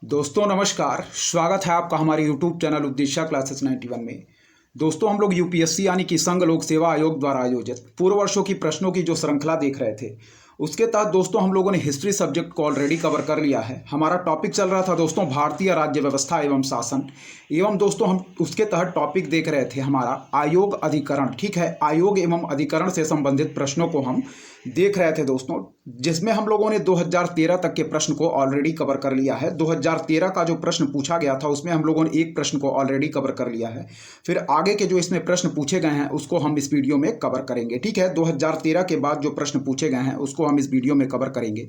दोस्तों नमस्कार। स्वागत है आपका हमारे YouTube चैनल उद्देश्य क्लासेस 91 में। दोस्तों हम लोग यूपीएससी यानी कि संघ लोक सेवा आयोग द्वारा आयोजित पूर्व वर्षों की प्रश्नों की जो श्रृंखला देख रहे थे, उसके तहत दोस्तों हम लोगों ने हिस्ट्री सब्जेक्ट को ऑलरेडी कवर कर लिया है। हमारा टॉपिक चल रहा था दोस्तों भारतीय राज्य व्यवस्था एवं शासन, एवं दोस्तों हम उसके तहत टॉपिक देख रहे थे हमारा आयोग अधिकरण। ठीक है, आयोग एवं अधिकरण से संबंधित प्रश्नों को हम देख रहे थे दोस्तों, जिसमें हम लोगों ने 2013 तक के प्रश्न को ऑलरेडी कवर कर लिया है। 2013 का जो प्रश्न पूछा गया था उसमें हम लोगों ने एक प्रश्न को ऑलरेडी कवर कर लिया है। फिर आगे के जो इसमें प्रश्न पूछे गए हैं उसको हम इस वीडियो में कवर करेंगे। ठीक है, 2013 के बाद जो प्रश्न पूछे गए हैं उसको हम इस वीडियो में कवर करेंगे।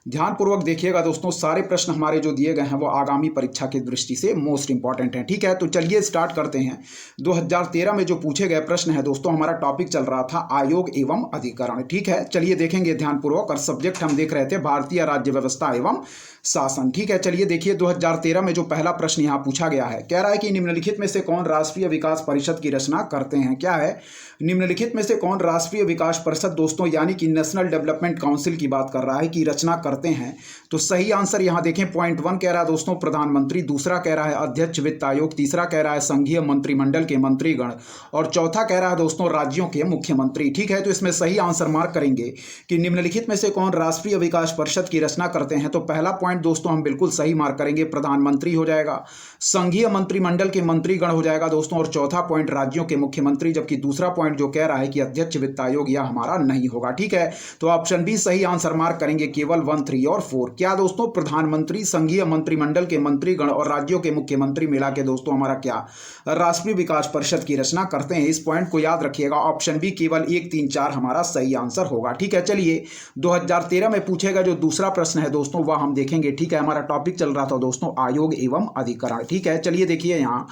ध्यानपूर्वक देखिएगा दोस्तों, सारे प्रश्न हमारे जो दिए गए हैं वो आगामी परीक्षा की दृष्टि से मोस्ट इंपॉर्टेंट हैं। ठीक है, तो चलिए स्टार्ट करते हैं। 2013 में जो पूछे गए प्रश्न है दोस्तों, हमारा टॉपिक चल रहा था आयोग एवं अधिकरण। ठीक है, चलिए देखेंगे ध्यानपूर्वक। और सब्जेक्ट हम देख रहे थे भारतीय राज्य व्यवस्था एवं शासन। ठीक है, चलिए देखिए 2013 में जो पहला प्रश्न यहाँ पूछा गया है, कह रहा है कि निम्नलिखित में से कौन राष्ट्रीय विकास परिषद की रचना करते हैं। क्या है, निम्नलिखित में से कौन राष्ट्रीय विकास परिषद दोस्तों यानी कि नेशनल डेवलपमेंट काउंसिल की बात कर रहा है कि रचना करते हैं। तो सही आंसर यहाँ देखें, पॉइंट 1 कह रहा है दोस्तों प्रधानमंत्री, दूसरा कह रहा है अध्यक्ष वित्त आयोग, तीसरा कह रहा है संघीय मंत्रिमंडल के मंत्रीगण, और चौथा कह रहा है दोस्तों राज्यों के मुख्यमंत्री। ठीक है, तो इसमें सही आंसर मार्क करेंगे कि निम्नलिखित में से कौन राष्ट्रीय विकास परिषद की रचना करते हैं। तो पहला पॉइंट दोस्तों हम बिल्कुल सही मार्क करेंगे, प्रधानमंत्री हो जाएगा, संघीय मंत्रिमंडल के मंत्रीगण हो जाएगा दोस्तों, और चौथा पॉइंट राज्यों के मुख्यमंत्री। जबकि दूसरा पॉइंट जो कह रहा है कि अध्यक्ष वित्त आयोग, यह हमारा नहीं होगा। ठीक है, तो ऑप्शन बी सही आंसर मार्क करेंगे, केवल 1, 3 और 4। क्या दोस्तों, प्रधानमंत्री, संघीय मंत्रिमंडल के मंत्रीगण और राज्यों के मुख्यमंत्री मिला के दोस्तों हमारा क्या राष्ट्रीय विकास परिषद की रचना करते हैं। इस पॉइंट को याद रखिएगा, ऑप्शन बी केवल 1, 3, 4 हमारा सही आंसर होगा। ठीक है, चलिए 2013 में पूछेगा जो दूसरा प्रश्न है दोस्तों वह हम देखेंगे। ठीक है, हमारा टॉपिक चल रहा था दोस्तों आयोग एवं अधिकरण। ठीक है, चलिए देखिए यहाँ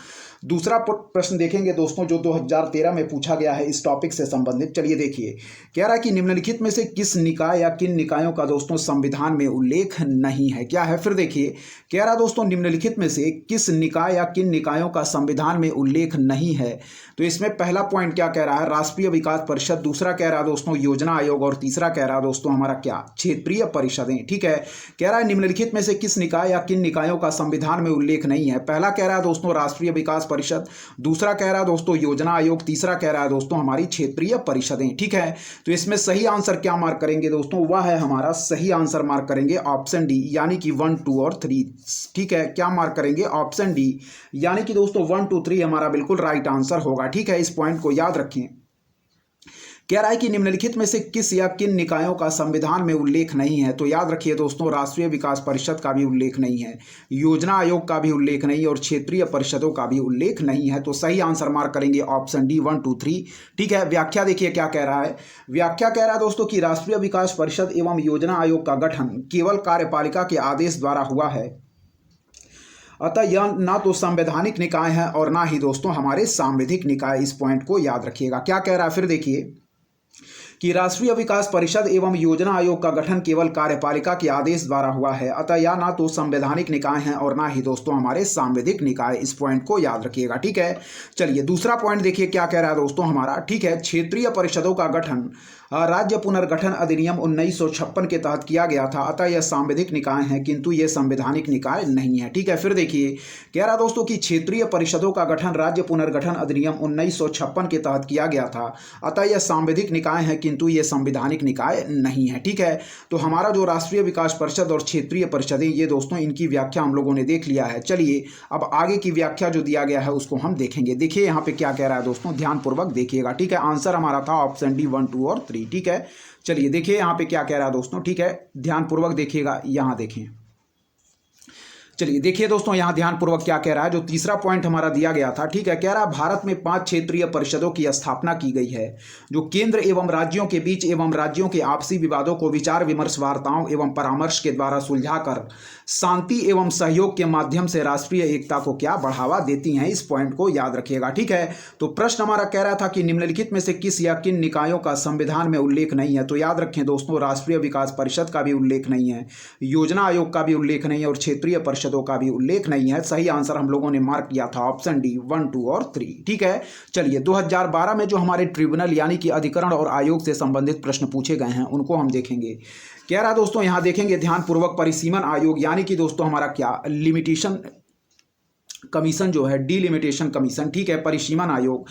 दूसरा प्रश्न देखेंगे दोस्तों जो 2013 में पूछा गया है इस टॉपिक से संबंधित। चलिए देखिए, कह रहा है कि निम्नलिखित में से किस निकाय या किन निकायों का दोस्तों संविधान में उल्लेख नहीं है। क्या है, फिर देखिए कह रहा दोस्तों निम्नलिखित में से किस निकाय या किन निकायों का संविधान में उल्लेख नहीं है। तो इसमें पहला पॉइंट क्या कह रहा है, राष्ट्रीय विकास परिषद, दूसरा कह रहा है दोस्तों योजना आयोग, और तीसरा कह रहा है दोस्तों हमारा क्या क्षेत्रीय परिषदें। ठीक है, कह रहा है निम्नलिखित में से किस निकाय या किन निकायों का संविधान में उल्लेख नहीं है। पहला कह रहा है दोस्तों राष्ट्रीय विकास परिषद, दूसरा कह रहा है दोस्तों योजना आयोग, तीसरा कह रहा है दोस्तों हमारी क्षेत्रीय परिषदें। ठीक है, तो इसमें सही आंसर क्या मार्क करेंगे दोस्तों, वह है हमारा सही आंसर मार्क करेंगे ऑप्शन डी यानी कि 1, 2 और 3। ठीक है, क्या मार्क करेंगे, ऑप्शन डी यानी कि दोस्तों 1, 2, 3 हमारा बिल्कुल राइट आंसर होगा। ठीक है, इस पॉइंट को याद रखें। कह रहा है कि निम्नलिखित में से किस या किन निकायों का संविधान में उल्लेख नहीं है। तो याद रखिए दोस्तों राष्ट्रीय विकास परिषद का भी उल्लेख नहीं है, योजना आयोग का भी उल्लेख नहीं है, और क्षेत्रीय परिषदों का भी उल्लेख नहीं है। तो सही आंसर मार्क करेंगे ऑप्शन डी 1, 2, 3। ठीक है, व्याख्या देखिए क्या कह रहा है। व्याख्या कह रहा है दोस्तों कि राष्ट्रीय विकास परिषद एवं योजना आयोग का गठन केवल कार्यपालिका के आदेश द्वारा हुआ है, अतः यह ना तो संवैधानिक निकाय है और ना ही दोस्तों हमारे सांविधिक निकाय। इस पॉइंट को याद रखिएगा। क्या कह रहा है, फिर देखिए कि राष्ट्रीय विकास परिषद एवं योजना आयोग का गठन केवल कार्यपालिका के आदेश द्वारा हुआ है, अतः यह ना तो संवैधानिक निकाय है और ना ही दोस्तों हमारे सांविधिक निकाय। इस पॉइंट को याद रखिएगा। ठीक है, चलिए दूसरा पॉइंट देखिए क्या कह रहा है दोस्तों हमारा। ठीक है, क्षेत्रीय परिषदों का गठन राज्य पुनर्गठन अधिनियम 1956 के तहत किया गया था, अतः यह सांविधिक निकाय है किंतु यह संवैधानिक निकाय नहीं है। ठीक है, फिर देखिए कह रहा दोस्तों कि क्षेत्रीय परिषदों का गठन राज्य पुनर्गठन अधिनियम 1956 के तहत किया गया था, अतः यह सांविधिक निकाय है किंतु ये संवैधानिक निकाय नहीं है। ठीक है, तो हमारा जो राष्ट्रीय विकास परिषद और क्षेत्रीय परिषदें, ये दोस्तों इनकी व्याख्या हम लोगों ने देख लिया है। चलिए अब आगे की व्याख्या जो दिया गया है उसको हम देखेंगे। देखिए यहाँ पे क्या कह रहा है दोस्तों, ध्यानपूर्वक देखिएगा। ठीक है, आंसर हमारा था ऑप्शन डी 1, 2 और 3। ठीक है, चलिए देखिए यहाँ पे क्या कह रहा है दोस्तों। ठीक है, ध्यानपूर्वक देखिएगा, यहाँ देखें। चलिए देखिए दोस्तों यहाँ ध्यानपूर्वक क्या कह रहा है, जो तीसरा पॉइंट हमारा दिया गया था। ठीक है, कह रहा है भारत में 5 क्षेत्रीय परिषदों की स्थापना की गई है जो केंद्र एवं राज्यों के बीच एवं राज्यों के आपसी विवादों को विचार विमर्श, वार्ताओं एवं परामर्श के द्वारा सुलझाकर शांति एवं सहयोग के माध्यम से राष्ट्रीय एकता को क्या बढ़ावा देती हैं। इस पॉइंट को याद रखिएगा। ठीक है, तो प्रश्न हमारा कह रहा था कि निम्नलिखित में से किस या किन निकायों का संविधान में उल्लेख नहीं है। तो याद रखें दोस्तों राष्ट्रीय विकास परिषद का भी उल्लेख नहीं है, योजना आयोग का भी उल्लेख नहीं है, और क्षेत्रीय परिषद परिषदों का भी उल्लेख नहीं है। सही आंसर हम लोगों ने मार्क किया था ऑप्शन डी 1, 2 और 3। ठीक है, चलिए 2012 में जो हमारे ट्रिब्यूनल यानी कि अधिकरण और आयोग से संबंधित प्रश्न पूछे गए हैं उनको हम देखेंगे। कह रहा दोस्तों यहाँ देखेंगे ध्यानपूर्वक, परिसीमन आयोग यानी कि दोस्तों हमारा क्या लिमिटेशन कमीशन जो है, डीलिमिटेशन कमीशन, ठीक है, परिसीमन आयोग,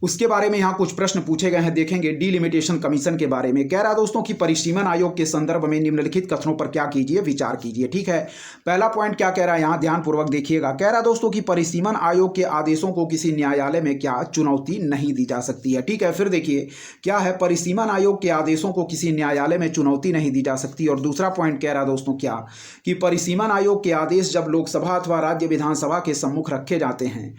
उसके बारे में यहाँ कुछ प्रश्न पूछे गए हैं। देखेंगे डीलिमिटेशन कमीशन के बारे में। कह रहा दोस्तों कि परिसीमन आयोग के संदर्भ में निम्नलिखित कथनों पर क्या कीजिए, विचार कीजिए। ठीक है, पहला पॉइंट क्या कह रहा है यहाँ ध्यानपूर्वक देखिएगा। कह रहा दोस्तों कि परिसीमन आयोग के आदेशों को किसी न्यायालय में क्या चुनौती नहीं दी जा सकती है। ठीक है, फिर देखिए क्या है, परिसीमन आयोग के आदेशों को किसी न्यायालय में चुनौती नहीं दी जा सकती। और दूसरा पॉइंट कह रहा दोस्तों क्या, कि परिसीमन आयोग के आदेश जब लोकसभा अथवा राज्य विधानसभा के सम्मुख रखे जाते हैं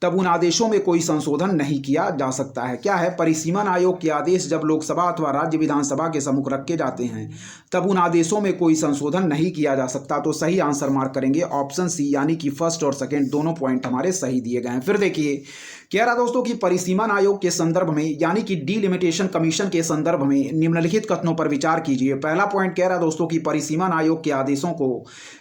तब उन आदेशों में कोई संशोधन नहीं किया जा सकता है। क्या है, परिसीमन आयोग के आदेश जब लोकसभा अथवा राज्य विधानसभा के सम्मुख रखे जाते हैं तब उन आदेशों में कोई संशोधन नहीं किया जा सकता। तो सही आंसर मार्क करेंगे ऑप्शन सी, यानी कि फर्स्ट और सेकंड दोनों पॉइंट हमारे सही दिए गए हैं। फिर देखिए कह रहा दोस्तों कि परिसीमन आयोग के संदर्भ में यानी कि डीलिमिटेशन कमीशन के संदर्भ में निम्नलिखित कथनों पर विचार कीजिए। पहला पॉइंट कह रहा दोस्तों कि परिसीमन आयोग के आदेशों को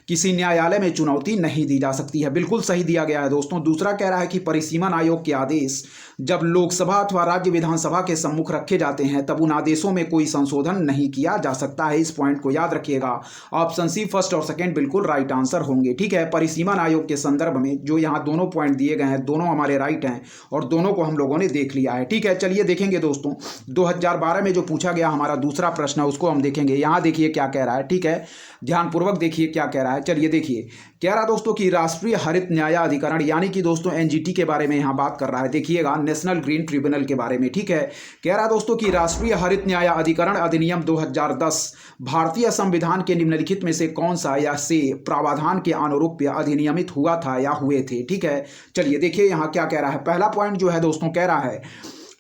किसी न्यायालय में चुनौती नहीं दी जा सकती है, बिल्कुल सही दिया गया है दोस्तों। दूसरा कह रहा है कि परिसीमन आयोग के आदेश जब लोकसभा अथवा राज्य विधानसभा के सम्मुख रखे जाते हैं तब उन आदेशों में कोई संशोधन नहीं किया जा सकता है। इस पॉइंट को याद रखिएगा, ऑप्शन सी फर्स्ट और सेकंड बिल्कुल राइट आंसर होंगे। ठीक है, परिसीमन आयोग के संदर्भ में जो यहाँ दोनों पॉइंट दिए गए हैं दोनों हमारे राइट हैं और दोनों को हम लोगों ने देख लिया है। ठीक है, चलिए देखेंगे दोस्तों 2012 में जो पूछा गया हमारा दूसरा प्रश्न है उसको हम देखेंगे। यहाँ देखिए क्या कह रहा है। ठीक है, ध्यानपूर्वक देखिए क्या कह रहा है। चलिए देखिए कह रहा दोस्तों कि राष्ट्रीय हरित न्याय अधिकरण यानी कि दोस्तों एनजीटी के बारे में यहाँ बात कर रहा है। देखिएगा नेशनल ग्रीन ट्रिब्यूनल के बारे में। ठीक है, कह रहा दोस्तों कि राष्ट्रीय हरित न्याय अधिकरण अधिनियम 2010 भारतीय संविधान के निम्नलिखित में से कौन सा या से प्रावधान के अनुरूप अधिनियमित हुआ था या हुए थे। ठीक है, चलिए देखिए यहाँ क्या कह रहा है। पहला पॉइंट जो है दोस्तों कह रहा है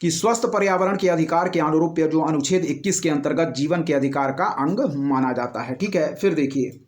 कि स्वस्थ पर्यावरण के अधिकार के अनुरूप जो अनुच्छेद 21 के अंतर्गत जीवन के अधिकार का अंग माना जाता है। ठीक है, फिर देखिए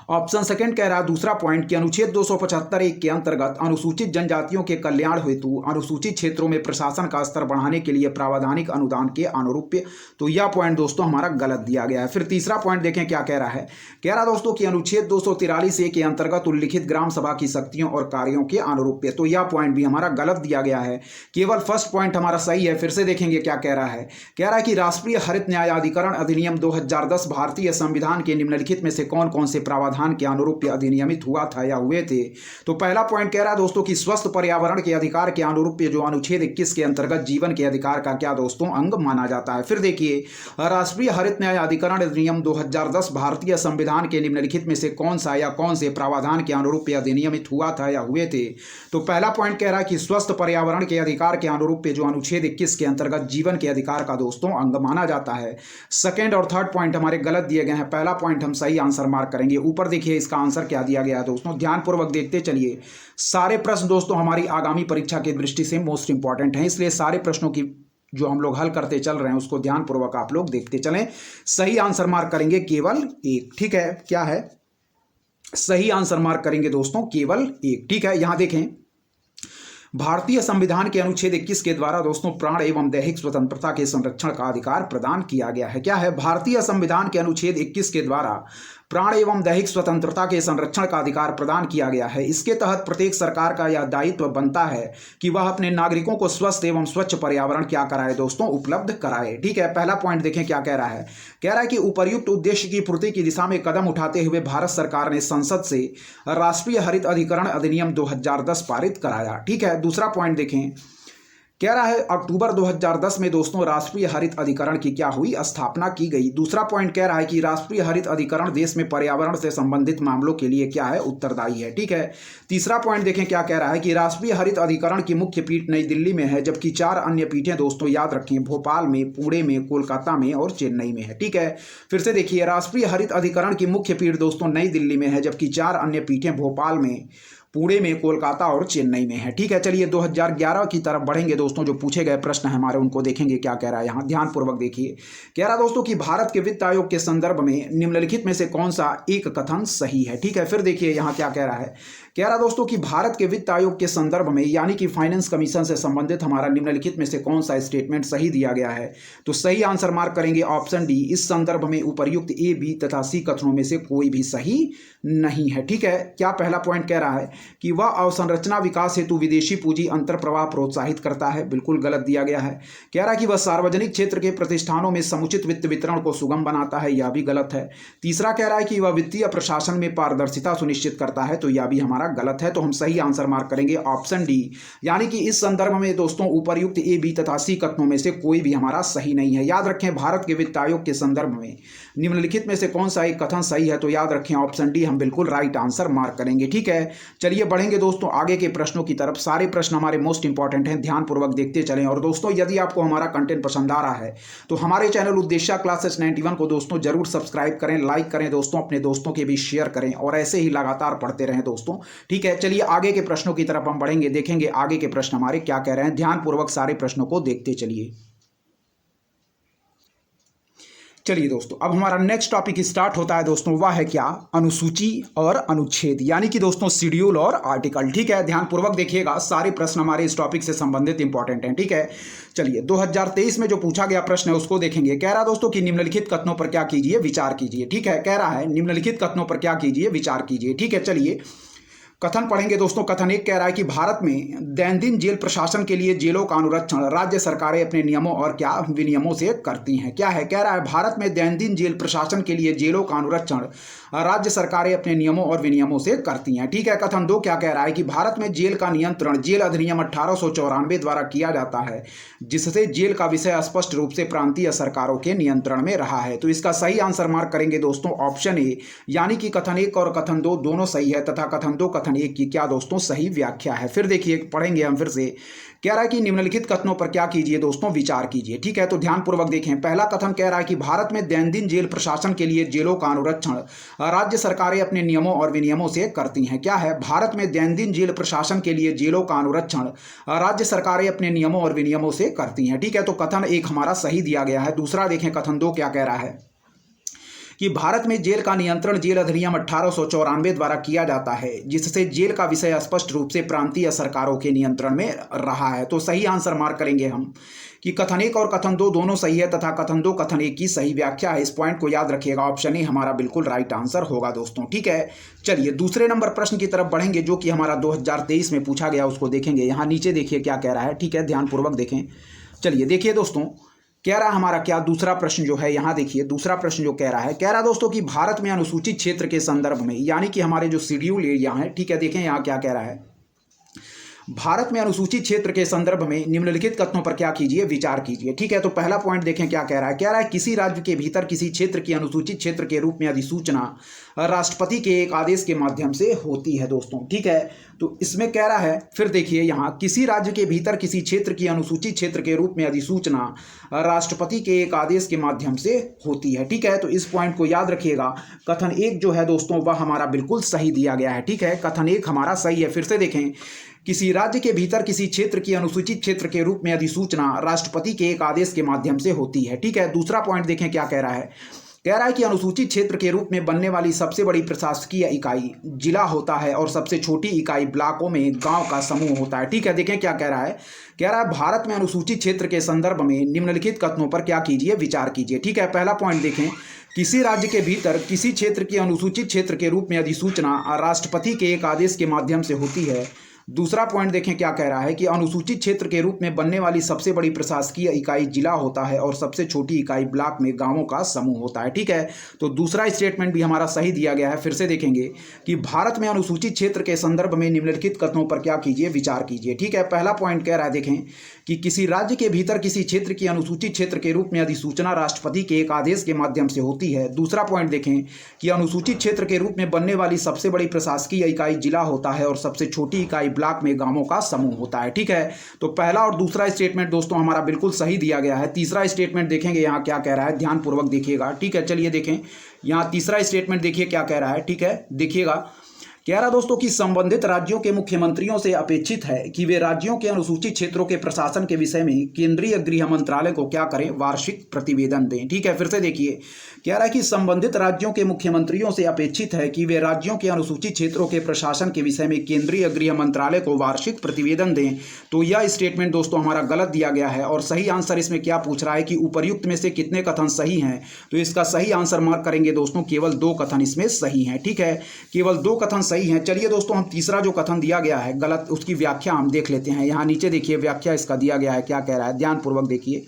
ऑप्शन सेकंड कह रहा है दूसरा पॉइंट कि अनुच्छेद 275(1) के अंतर्गत अनुसूचित जनजातियों के कल्याण हेतु अनुसूचित क्षेत्रों में प्रशासन का स्तर बढ़ाने के लिए प्रावधानिक अनुदान के अनुरूप। तो यह पॉइंट दोस्तों हमारा गलत दिया गया है। फिर तीसरा पॉइंट देखें क्या कह रहा है। कह रहा दोस्तों कि अनुच्छेद 243(a) के अंतर्गत उल्लिखित ग्राम सभा की शक्तियों और कार्यों के अनुरूप। तो यह पॉइंट भी हमारा गलत दिया गया है, केवल फर्स्ट पॉइंट हमारा सही है। फिर से देखेंगे क्या कह रहा है। कह रहा है कि राष्ट्रीय हरित न्याय अधिकरण अधिनियम 2010 भारतीय संविधान के निम्नलिखित में से कौन कौन से प्रावधान के अनुरूप अधिनियमित हुआ था या हुए थे। तो पहला पॉइंट कह रहा है दोस्तों कि स्वस्थ पर्यावरण के अधिकार के अनुरूप जो अनुच्छेद 21 के अंतर्गत जीवन के अधिकार का क्या दोस्तों अंग माना जाता है। फिर देखिए राष्ट्रीय हरित न्याय अधिकरण अधिनियम 2010 भारतीय संविधान के निम्नलिखित में से कौन सा या कौन से प्रावधान के अनुरूप अधिनियमित हुआ था या हुए थे। तो पहला पॉइंट कह रहा है कि स्वस्थ पर्यावरण के अधिकार के अनुरूप जो अनुच्छेद 21 के अंतर्गत जीवन के अधिकार का दोस्तों अंग माना जाता है। सेकेंड और थर्ड पॉइंट हमारे गलत दिए गए हैं, पहला पॉइंट हम सही आंसर मार्क करेंगे। ऊपर देखिए इसका आंसर क्या दिया गया है दोस्तों, ध्यानपूर्वक देखते चलिए। सारे प्रश्न दोस्तों हमारी आगामी परीक्षा की दृष्टि से मोस्ट इंपॉर्टेंट हैं, इसलिए सारे प्रश्नों की जो हम लोग हल करते चल रहे हैं उसको ध्यानपूर्वक आप लोग देखते चलें। सही आंसर मार्क करेंगे केवल एक। ठीक है, क्या है सही आंसर मार्क करेंगे दोस्तों केवल एक। ठीक है, यहां देखें भारतीय संविधान के अनुच्छेद 21 के द्वारा दोस्तों प्राण एवं दैहिक स्वतंत्रता के संरक्षण का अधिकार प्रदान किया गया है। क्या है, भारतीय संविधान के अनुच्छेद 21 के द्वारा प्राण एवं दैहिक स्वतंत्रता के संरक्षण का अधिकार प्रदान किया गया है। इसके तहत प्रत्येक सरकार का यह दायित्व बनता है कि वह अपने नागरिकों को स्वस्थ एवं स्वच्छ पर्यावरण क्या कराए दोस्तों, उपलब्ध कराए। ठीक है, पहला पॉइंट देखें क्या कह रहा है। कह रहा है कि उपर्युक्त उद्देश्य की पूर्ति की दिशा में कदम उठाते हुए भारत सरकार ने संसद से राष्ट्रीय हरित अधिकरण अधिनियम 2010 पारित कराया। ठीक है, दूसरा पॉइंट देखें कह रहा है अक्टूबर 2010 में दोस्तों राष्ट्रीय हरित अधिकरण की क्या हुई, स्थापना की गई। दूसरा पॉइंट कह रहा है कि राष्ट्रीय हरित अधिकरण देश में पर्यावरण से संबंधित मामलों के लिए क्या है, उत्तरदायी है। ठीक है, तीसरा पॉइंट देखें क्या कह रहा है कि राष्ट्रीय हरित अधिकरण की मुख्य पीठ नई दिल्ली में है, जबकि 4 अन्य पीठें दोस्तों याद रखें भोपाल में, पुणे में, कोलकाता में और चेन्नई में है। ठीक है, फिर से देखिए राष्ट्रीय हरित अधिकरण की मुख्य पीठ दोस्तों नई दिल्ली में है, जबकि 4 अन्य पीठें भोपाल में, पुणे में, कोलकाता और चेन्नई में है। ठीक है, चलिए 2011 की तरफ बढ़ेंगे दोस्तों। जो पूछे गए प्रश्न हैं हमारे उनको देखेंगे क्या कह रहा है यहाँ, ध्यानपूर्वक देखिए। कह रहा दोस्तों कि भारत के वित्त आयोग के संदर्भ में निम्नलिखित में से कौन सा एक कथन सही है। ठीक है, फिर देखिए यहाँ क्या कह रहा है। कह रहा दोस्तों कि भारत के वित्त आयोग के संदर्भ में यानी कि फाइनेंस कमीशन से संबंधित हमारा निम्नलिखित में से कौन सा स्टेटमेंट सही दिया गया है। तो सही आंसर मार्क करेंगे ऑप्शन डी, इस संदर्भ में उपर्युक्त ए, बी तथा सी कथनों में से कोई भी सही नहीं है। ठीक है, क्या पहला पॉइंट कह रहा है कि वह अवसंरचना विकास हेतु विदेशी पूंजी अंतर प्रवाह प्रोत्साहित करता है, बिल्कुल गलत दिया गया है। कह रहा है कि वह सार्वजनिक क्षेत्र के प्रतिष्ठानों में समुचित वित्त वितरण को सुगम बनाता है, यह भी गलत है। तीसरा कह रहा है कि वह वित्तीय प्रशासन में पारदर्शिता सुनिश्चित करता है, तो यह भी हमारा गलत है। तो हम सही आंसर मार्क करेंगे ऑप्शन डी, यानी कि इस संदर्भ में दोस्तों उपर्युक्त ए, बी तथा सी कथनों में से कोई भी हमारा सही नहीं है। याद रखें, भारत के वित्त आयोग के संदर्भ में निम्नलिखित में से कौन सा एक कथन सही है, तो याद रखें ऑप्शन डी हम बिल्कुल राइट आंसर मार्क करेंगे। ठीक है, चलिए बढ़ेंगे दोस्तों आगे के प्रश्नों की तरफ। सारे प्रश्न हमारे मोस्ट इंपॉर्टेंट हैं, ध्यानपूर्वक देखते चलें। और दोस्तों यदि आपको हमारा कंटेंट पसंद आ रहा है तो हमारे चैनल उद्देश्य क्लासेस 91 को दोस्तों जरूर सब्सक्राइब करें, लाइक करें दोस्तों, अपने दोस्तों के भी शेयर करें और ऐसे ही लगातार पढ़ते रहें दोस्तों। ठीक है, चलिए आगे के प्रश्नों की तरफ हम बढ़ेंगे, देखेंगे आगे के प्रश्न हमारे क्या कह रहे हैं। ध्यानपूर्वक सारे प्रश्नों को देखते चलिए। चलिए दोस्तों, अब हमारा नेक्स्ट टॉपिक स्टार्ट होता है दोस्तों, वह है क्या, अनुसूची और अनुच्छेद, यानी कि दोस्तों शेड्यूल और आर्टिकल। ठीक है, ध्यानपूर्वक देखिएगा, सारे प्रश्न हमारे इस टॉपिक से संबंधित इंपॉर्टेंट हैं। ठीक है, चलिए 2023 में जो पूछा गया प्रश्न है उसको देखेंगे। कह रहा दोस्तों कि निम्नलिखित कथनों पर क्या कीजिए, विचार कीजिए। ठीक है, कह रहा है निम्नलिखित कथनों पर क्या कीजिए, विचार कीजिए। ठीक है, चलिए कथन पढ़ेंगे दोस्तों। कथन एक कह रहा है कि भारत में दैनंदिन जेल प्रशासन के लिए जेलों का अनुरक्षण राज्य सरकारें अपने नियमों और क्या विनियमों से करती हैं। क्या है, कह रहा है भारत में दैनंदिन जेल प्रशासन के लिए जेलों का अनुरक्षण राज्य सरकारें अपने नियमों और विनियमों से करती हैं। ठीक है, कथन दो क्या कह रहा है कि भारत में जेल का नियंत्रण जेल अधिनियम 1894 द्वारा किया जाता है, जिससे जेल का विषय स्पष्ट रूप से प्रांतीय सरकारों के नियंत्रण में रहा है। तो इसका सही आंसर मार्क करेंगे दोस्तों ऑप्शन ए, यानी कि कथन एक और कथन दो दोनों सही है तथा कथन दो कथन एक की क्या दोस्तों सही व्याख्या है। फिर देखिए पढ़ेंगे हम फिर से। कह रहा है कि निम्नलिखित कथनों पर क्या कीजिए दोस्तों, विचार कीजिए। ठीक है, तो ध्यानपूर्वक देखें। पहला कथन कह रहा है कि भारत में दैनंदिन जेल प्रशासन के लिए जेलों का अनुरक्षण राज्य सरकारें अपने नियमों और विनियमों से करती हैं। क्या है, भारत में दैनंदिन जेल प्रशासन के लिए जेलों का अनुरक्षण राज्य सरकारें अपने नियमों और विनियमों से करती हैं। ठीक है, तो कथन एक हमारा सही दिया गया है। दूसरा देखें, कथन दो क्या कह रहा है कि भारत में जेल का नियंत्रण जेल अधिनियम 1894 द्वारा किया जाता है, जिससे जेल का विषय स्पष्ट रूप से प्रांतीय सरकारों के नियंत्रण में रहा है। तो सही आंसर मार्क करेंगे हम कि कथन एक और कथन दो दोनों सही है तथा कथन दो कथन एक की सही व्याख्या है। इस पॉइंट को याद रखिएगा, ऑप्शन ए हमारा बिल्कुल राइट आंसर होगा दोस्तों। ठीक है, चलिए दूसरे नंबर प्रश्न की तरफ बढ़ेंगे जो कि हमारा 2023 में पूछा गया, उसको देखेंगे। यहाँ नीचे देखिए क्या कह रहा है। ठीक है, ध्यानपूर्वक देखें। चलिए देखिए दोस्तों, कह रहा हमारा क्या दूसरा प्रश्न जो है, यहाँ देखिए दूसरा प्रश्न जो कह रहा दोस्तों कि भारत में अनुसूचित क्षेत्र के संदर्भ में यानी कि हमारे जो शेड्यूल एरिया है। ठीक है, देखें यहाँ क्या कह रहा है, भारत में अनुसूचित क्षेत्र के संदर्भ में निम्नलिखित कथनों पर क्या कीजिए, विचार कीजिए। ठीक है, तो पहला पॉइंट देखें क्या कह रहा है किसी राज्य के भीतर किसी क्षेत्र की अनुसूचित क्षेत्र के रूप में अधिसूचना राष्ट्रपति के एक आदेश के माध्यम से होती है दोस्तों। ठीक है, तो इसमें कह रहा है, फिर देखिए यहाँ, किसी राज्य के भीतर किसी क्षेत्र की अनुसूचित क्षेत्र के रूप में अधिसूचना राष्ट्रपति के एक आदेश के माध्यम से होती है। ठीक है, तो इस पॉइंट को याद रखिएगा। कथन एक जो है दोस्तों वह हमारा बिल्कुल सही दिया गया है। ठीक है, कथन एक हमारा सही है। फिर से देखें, किसी राज्य के भीतर किसी क्षेत्र की अनुसूचित क्षेत्र के रूप में अधिसूचना राष्ट्रपति के एक आदेश के माध्यम से होती है। ठीक है, दूसरा पॉइंट देखें क्या कह रहा है कि अनुसूचित क्षेत्र के रूप में बनने वाली सबसे बड़ी प्रशासकीय इकाई जिला होता है और सबसे छोटी इकाई ब्लॉकों में गांव का समूह होता है। ठीक है, देखें क्या कह रहा है भारत में अनुसूचित क्षेत्र के संदर्भ में निम्नलिखित कथनों पर क्या कीजिए, विचार कीजिए। ठीक है, पहला पॉइंट देखें, किसी राज्य के भीतर किसी क्षेत्र की अनुसूचित क्षेत्र के रूप में अधिसूचना राष्ट्रपति के एक आदेश के माध्यम से होती है। दूसरा पॉइंट देखें क्या कह रहा है कि अनुसूचित क्षेत्र के रूप में बनने वाली सबसे बड़ी प्रशासकीय इकाई जिला होता है और सबसे छोटी इकाई ब्लॉक में गांवों का समूह होता है। ठीक है, तो दूसरा स्टेटमेंट भी हमारा सही दिया गया है। फिर से देखेंगे कि भारत में अनुसूचित क्षेत्र के संदर्भ में निम्नलिखित कथनों पर क्या कीजिए, विचार कीजिए। ठीक है, पहला पॉइंट कह रहा है, देखें कि किसी राज्य के भीतर किसी क्षेत्र की अनुसूचित क्षेत्र के रूप में अधिसूचना राष्ट्रपति के एक आदेश के माध्यम से होती है। दूसरा पॉइंट देखें कि अनुसूचित क्षेत्र के रूप में बनने वाली सबसे बड़ी प्रशासकीय इकाई जिला होता है और सबसे छोटी इकाई ब्लॉक में गांवों का समूह होता है। ठीक है, तो पहला और दूसरा स्टेटमेंट दोस्तों हमारा बिल्कुल सही दिया गया है। तीसरा स्टेटमेंट देखेंगे यहाँ क्या कह रहा है, ध्यानपूर्वक देखिएगा। ठीक है, चलिए देखें यहाँ तीसरा स्टेटमेंट देखिए क्या कह रहा है। ठीक है, देखिएगा कह रहा दोस्तों कि संबंधित राज्यों के मुख्यमंत्रियों से अपेक्षित है कि वे राज्यों के अनुसूचित क्षेत्रों के प्रशासन के विषय में केंद्रीय गृह मंत्रालय को क्या करें, वार्षिक प्रतिवेदन दें। ठीक है, फिर से देखिए, कह रहा है कि संबंधित राज्यों के मुख्यमंत्रियों से अपेक्षित है कि वे राज्यों के अनुसूचित क्षेत्रों के प्रशासन के विषय में केंद्रीय गृह मंत्रालय को वार्षिक प्रतिवेदन दें। तो यह स्टेटमेंट दोस्तों हमारा गलत दिया गया है और सही आंसर इसमें क्या पूछ रहा है कि उपर्युक्त में से कितने कथन सही हैं। तो इसका सही आंसर मार्क करेंगे दोस्तों, केवल 2 कथन इसमें सही हैं। ठीक है, केवल 2 कथन सही हैं। चलिए दोस्तों, हम तीसरा जो कथन दिया गया है गलत, उसकी व्याख्या हम देख लेते हैं। यहाँ नीचे देखिए व्याख्या इसका दिया गया है, क्या कह रहा है, ध्यानपूर्वक देखिए।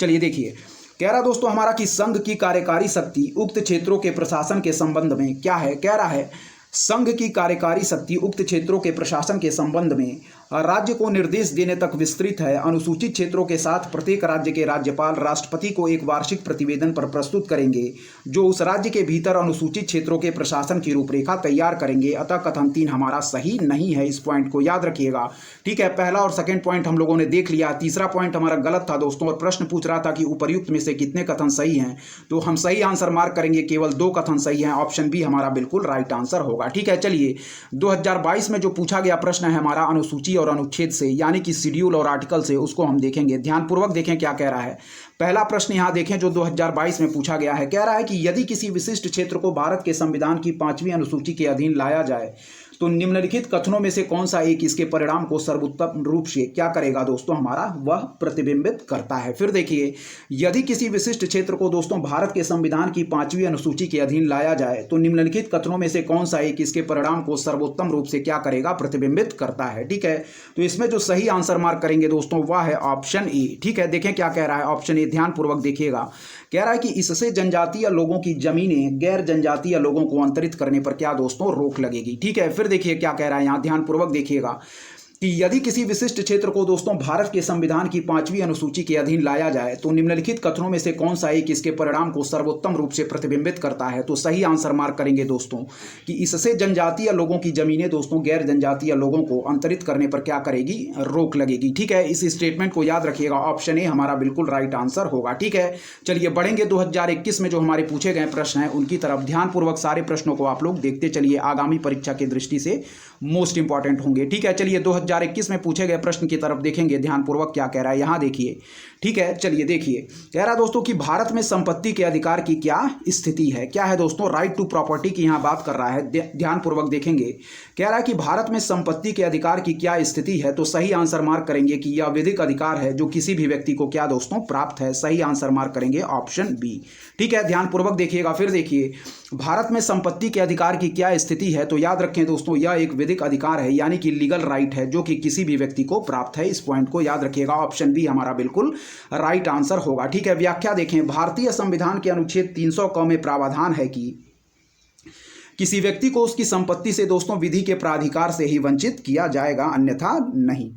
चलिए देखिए, कह रहा दोस्तों हमारा कि संघ की कार्यकारी शक्ति उक्त क्षेत्रों के प्रशासन के संबंध में क्या है। कह रहा है संघ की कार्यकारी शक्ति उक्त क्षेत्रों के प्रशासन के संबंध में राज्य को निर्देश देने तक विस्तृत है। अनुसूचित क्षेत्रों के साथ प्रत्येक राज्य के राज्यपाल राष्ट्रपति को एक वार्षिक प्रतिवेदन पर प्रस्तुत करेंगे जो उस राज्य के भीतर अनुसूचित क्षेत्रों के प्रशासन की रूपरेखा तैयार करेंगे। अतः कथन 3 हमारा सही नहीं है, इस पॉइंट को याद रखिएगा। ठीक है, पहला और सेकंड पॉइंट हम लोगों ने देख लिया। तीसरा पॉइंट हमारा गलत था दोस्तों और प्रश्न पूछ रहा था कि उपर्युक्त में से कितने कथन सही हैं। तो हम सही आंसर मार्क करेंगे, केवल 2 कथन सही हैं। ऑप्शन बी हमारा बिल्कुल राइट आंसर होगा। ठीक है, चलिए 2022 में जो पूछा गया प्रश्न है हमारा अनुसूची और अनुच्छेद से, यानी कि शेड्यूल और आर्टिकल से, उसको हम देखेंगे। ध्यानपूर्वक देखें क्या कह रहा है। पहला प्रश्न यहां देखें जो 2022 में पूछा गया है। कह रहा है कि यदि किसी विशिष्ट क्षेत्र को भारत के संविधान की 5वीं अनुसूची के अधीन लाया जाए तो निम्नलिखित कथनों में से कौन सा एक इसके परिणाम को सर्वोत्तम रूप से क्या करेगा दोस्तों, हमारा वह प्रतिबिंबित करता है। फिर देखिए, यदि किसी विशिष्ट क्षेत्र को दोस्तों भारत के संविधान की 5वीं अनुसूची के अधीन लाया जाए तो निम्नलिखित कथनों में से कौन सा एक इसके परिणाम को सर्वोत्तम रूप से क्या करेगा, प्रतिबिंबित करता है। ठीक है, तो इसमें जो सही आंसर मार्क करेंगे दोस्तों वह है ऑप्शन ए। ठीक है, देखें क्या कह रहा है ऑप्शन ए, ध्यानपूर्वक देखिएगा। कह रहा है कि इससे जनजातीय लोगों की जमीनें गैर जनजातीय लोगों को अंतरित करने पर क्या दोस्तों, रोक लगेगी। ठीक है, फिर देखिए क्या कह रहा है यहाँ, ध्यानपूर्वक देखिएगा कि यदि किसी विशिष्ट क्षेत्र को दोस्तों भारत के संविधान की 5वीं अनुसूची के अधीन लाया जाए तो निम्नलिखित कथनों में से कौन सा एक इसके परिणाम को सर्वोत्तम रूप से प्रतिबिंबित करता है। तो सही आंसर मार्क करेंगे दोस्तों कि इससे जनजातीय लोगों की जमीनें दोस्तों गैर जनजातीय लोगों को अंतरित करने पर क्या करेगी, रोक लगेगी। ठीक है, इस स्टेटमेंट को याद रखिएगा, ऑप्शन ए हमारा बिल्कुल राइट आंसर होगा। ठीक है, चलिए बढ़ेंगे 2021 में जो हमारे पूछे गए प्रश्न हैं उनकी तरफ। ध्यानपूर्वक सारे प्रश्नों को आप लोग देखते चलिए, आगामी परीक्षा की दृष्टि से मोस्ट इंपॉर्टेंट होंगे। ठीक है, चलिए 2021 में पूछे गए प्रश्न की तरफ देखेंगे। ध्यानपूर्वक क्या कह रहा है यहाँ देखिए। ठीक है, चलिए देखिए, कह रहा दोस्तों कि भारत में संपत्ति के अधिकार की क्या स्थिति है। क्या है दोस्तों, राइट टू प्रॉपर्टी की यहाँ बात कर रहा है। ध्यानपूर्वक देखेंगे, कह रहा है कि भारत में संपत्ति के अधिकार की क्या स्थिति है। तो सही आंसर मार्क करेंगे कि यह विधिक अधिकार है जो किसी भी व्यक्ति को क्या दोस्तों प्राप्त है। सही आंसर मार्क करेंगे ऑप्शन बी। ठीक है, ध्यानपूर्वक देखिएगा। फिर देखिए, भारत में संपत्ति के अधिकार की क्या स्थिति है। तो याद रखें दोस्तों, यह एक विधिक अधिकार है, यानी कि लीगल राइट है जो कि किसी भी व्यक्ति को प्राप्त है। इस पॉइंट को याद रखिएगा, ऑप्शन बी हमारा बिल्कुल राइट आंसर होगा। ठीक है, व्याख्या देखें। भारतीय संविधान के अनुच्छेद 300 क में प्रावधान है कि किसी व्यक्ति को उसकी संपत्ति से दोस्तों विधि के प्राधिकार से ही वंचित किया जाएगा, अन्यथा नहीं।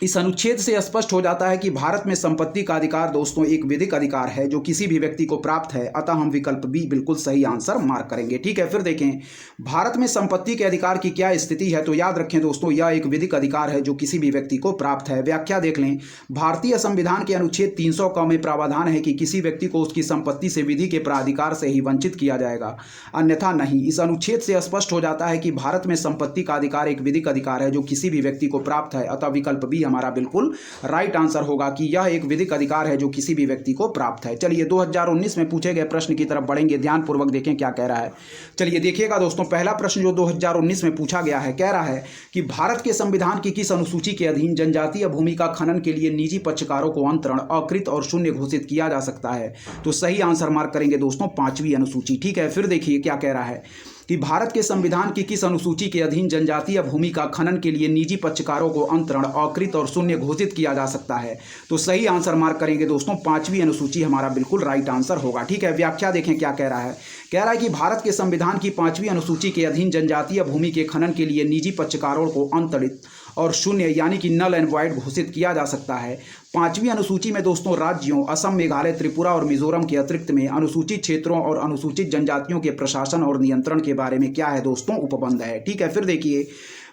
इस अनुच्छेद से स्पष्ट हो जाता है कि भारत में संपत्ति का अधिकार दोस्तों एक विधिक अधिकार है जो किसी भी व्यक्ति को प्राप्त है। अतः हम विकल्प बी बिल्कुल सही आंसर मार्क करेंगे। ठीक है, फिर देखें, भारत में संपत्ति के अधिकार की क्या स्थिति है। तो याद रखें दोस्तों, यह एक विधिक अधिकार है जो किसी भी व्यक्ति को प्राप्त है। व्याख्या देख लें। भारतीय संविधान के अनुच्छेद 300 क में प्रावधान है कि किसी व्यक्ति को उसकी संपत्ति से विधि के प्राधिकार से ही वंचित किया जाएगा, अन्यथा नहीं। इस अनुच्छेद से स्पष्ट हो जाता है कि भारत में संपत्ति का अधिकार एक विधिक अधिकार है जो किसी भी व्यक्ति को प्राप्त है। अतः विकल्प बी हमारा बिल्कुल राइट आंसर होगा कि यह एक विधिक अधिकार है जो किसी भी व्यक्ति को प्राप्त है। चलिए 2019 में पूछे गए प्रश्न की तरफ बढ़ेंगे। ध्यानपूर्वक देखें क्या कह रहा है। चलिए देखिएगा दोस्तों, पहला प्रश्न जो 2019 में पूछा गया है, कह रहा है कि भारत के संविधान की किस अनुसूची के अधीन जनजातीय भूमि का खनन के लिए निजी पक्षकारों को अंतरण, अकृत और शून्य घोषित किया जा सकता है। तो सही आंसर मार्क करेंगे दोस्तों 5वीं अनुसूची। ठीक है, फिर देखिए क्या कह रहा है कि भारत के संविधान की किस अनुसूची के अधीन जनजातीय भूमि का खनन के लिए निजी पक्षकारों को अंतरण, अकृत और शून्य घोषित किया जा सकता है। तो सही आंसर मार्क करेंगे दोस्तों 5वीं अनुसूची हमारा बिल्कुल राइट आंसर होगा। ठीक है, व्याख्या देखें क्या कह रहा है। कह रहा है कि भारत के संविधान की 5वीं अनुसूची के अधीन जनजातीय भूमि के खनन के लिए निजी पक्षकारों को अंतरित और शून्य यानी कि नल एंड वॉइड घोषित किया जा सकता है। 5वीं अनुसूची में दोस्तों राज्यों असम, मेघालय, त्रिपुरा और मिजोरम के अतिरिक्त में अनुसूचित क्षेत्रों और अनुसूचित जनजातियों के प्रशासन और नियंत्रण के बारे में क्या है दोस्तों उपबंध है। ठीक है, फिर देखिए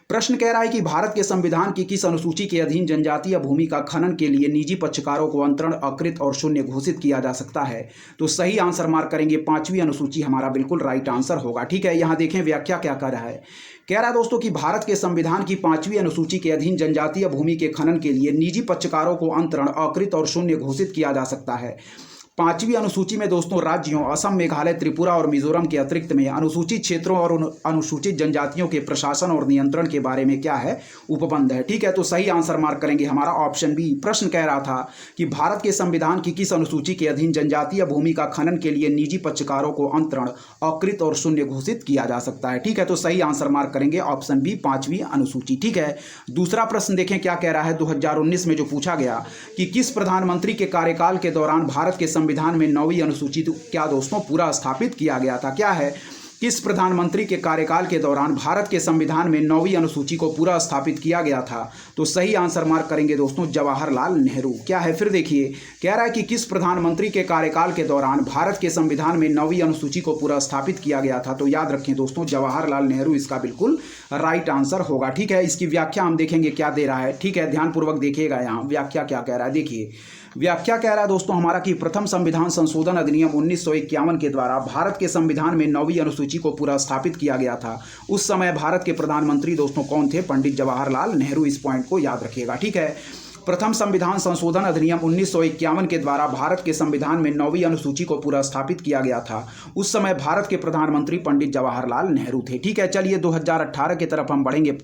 प्रश्न कह रहा है कि भारत के संविधान की किस अनुसूची के अधीन जनजातीय भूमि का खनन के लिए निजी पक्षकारों को अंतरण, अकृत और शून्य घोषित किया जा सकता है। तो सही आंसर मार्क करेंगे 5वीं अनुसूची हमारा बिल्कुल राइट आंसर होगा। ठीक है, यहाँ देखें व्याख्या क्या कर रहा है। कह रहा है दोस्तों कि भारत के संविधान की 5वीं अनुसूची के अधीन जनजातीय भूमि के खनन के लिए निजी पक्षकारों को अंतरण, अकृत और शून्य घोषित किया जा सकता है। 5वीं अनुसूची में दोस्तों राज्यों असम, मेघालय, त्रिपुरा और मिजोरम के अतिरिक्त में अनुसूचित क्षेत्रों और अनुसूचित जनजातियों के प्रशासन और नियंत्रण के बारे में क्या है, उपबंध है। ठीक है, तो सही आंसर मार्क करेंगे हमारा ऑप्शन बी। प्रश्न कह रहा था कि भारत के संविधान की किस अनुसूची के अधीन जनजातीय भूमि का खनन के लिए निजी पक्षकारों को अंतरण, अकृत और शून्य घोषित किया जा सकता है। ठीक है, तो सही आंसर मार्क करेंगे ऑप्शन बी, 5वीं अनुसूची। ठीक है, दूसरा प्रश्न देखें क्या कह रहा है। 2019 में जो पूछा गया कि किस प्रधानमंत्री के कार्यकाल के दौरान भारत के संविधान में 9वीं अनुसूची क्या दोस्तों पूरा स्थापित किया गया था। क्या है, किस प्रधानमंत्री के कार्यकाल के दौरान भारत के संविधान में 9वीं अनुसूची को पूरा स्थापित किया गया था। तो सही आंसर मार्क करेंगे दोस्तों जवाहरलाल नेहरू। क्या है, फिर देखिए कह रहा है कि किस प्रधानमंत्री के कार्यकाल के दौरान भारत के संविधान में 9वीं अनुसूची को पूरा स्थापित किया गया था। तो याद रखें दोस्तों जवाहरलाल नेहरू इसका बिल्कुल राइट आंसर होगा। ठीक है, इसकी व्याख्या हम देखेंगे क्या दे रहा है। ठीक है, ध्यानपूर्वक देखिएगा यहाँ व्याख्या क्या कह रहा है। देखिए व्याख्या कह रहा है दोस्तों हमारा कि प्रथम संविधान संशोधन अधिनियम 1951 के द्वारा भारत के संविधान में 9वीं अनुसूची को पूरा स्थापित किया गया था। उस समय भारत के प्रधानमंत्री दोस्तों कौन थे, पंडित जवाहरलाल नेहरू। इस पॉइंट को याद रखिएगा। ठीक है, प्रथम संविधान संशोधन अधिनियम 1951 के द्वारा भारत के संविधान में 9वीं अनुसूची को पूरा स्थापित किया गया था। उस समय भारत के प्रधानमंत्री पंडित जवाहरलाल नेहरू थे। ठीक है, चलिए 2018 की तरफ हम बढ़ेंगे।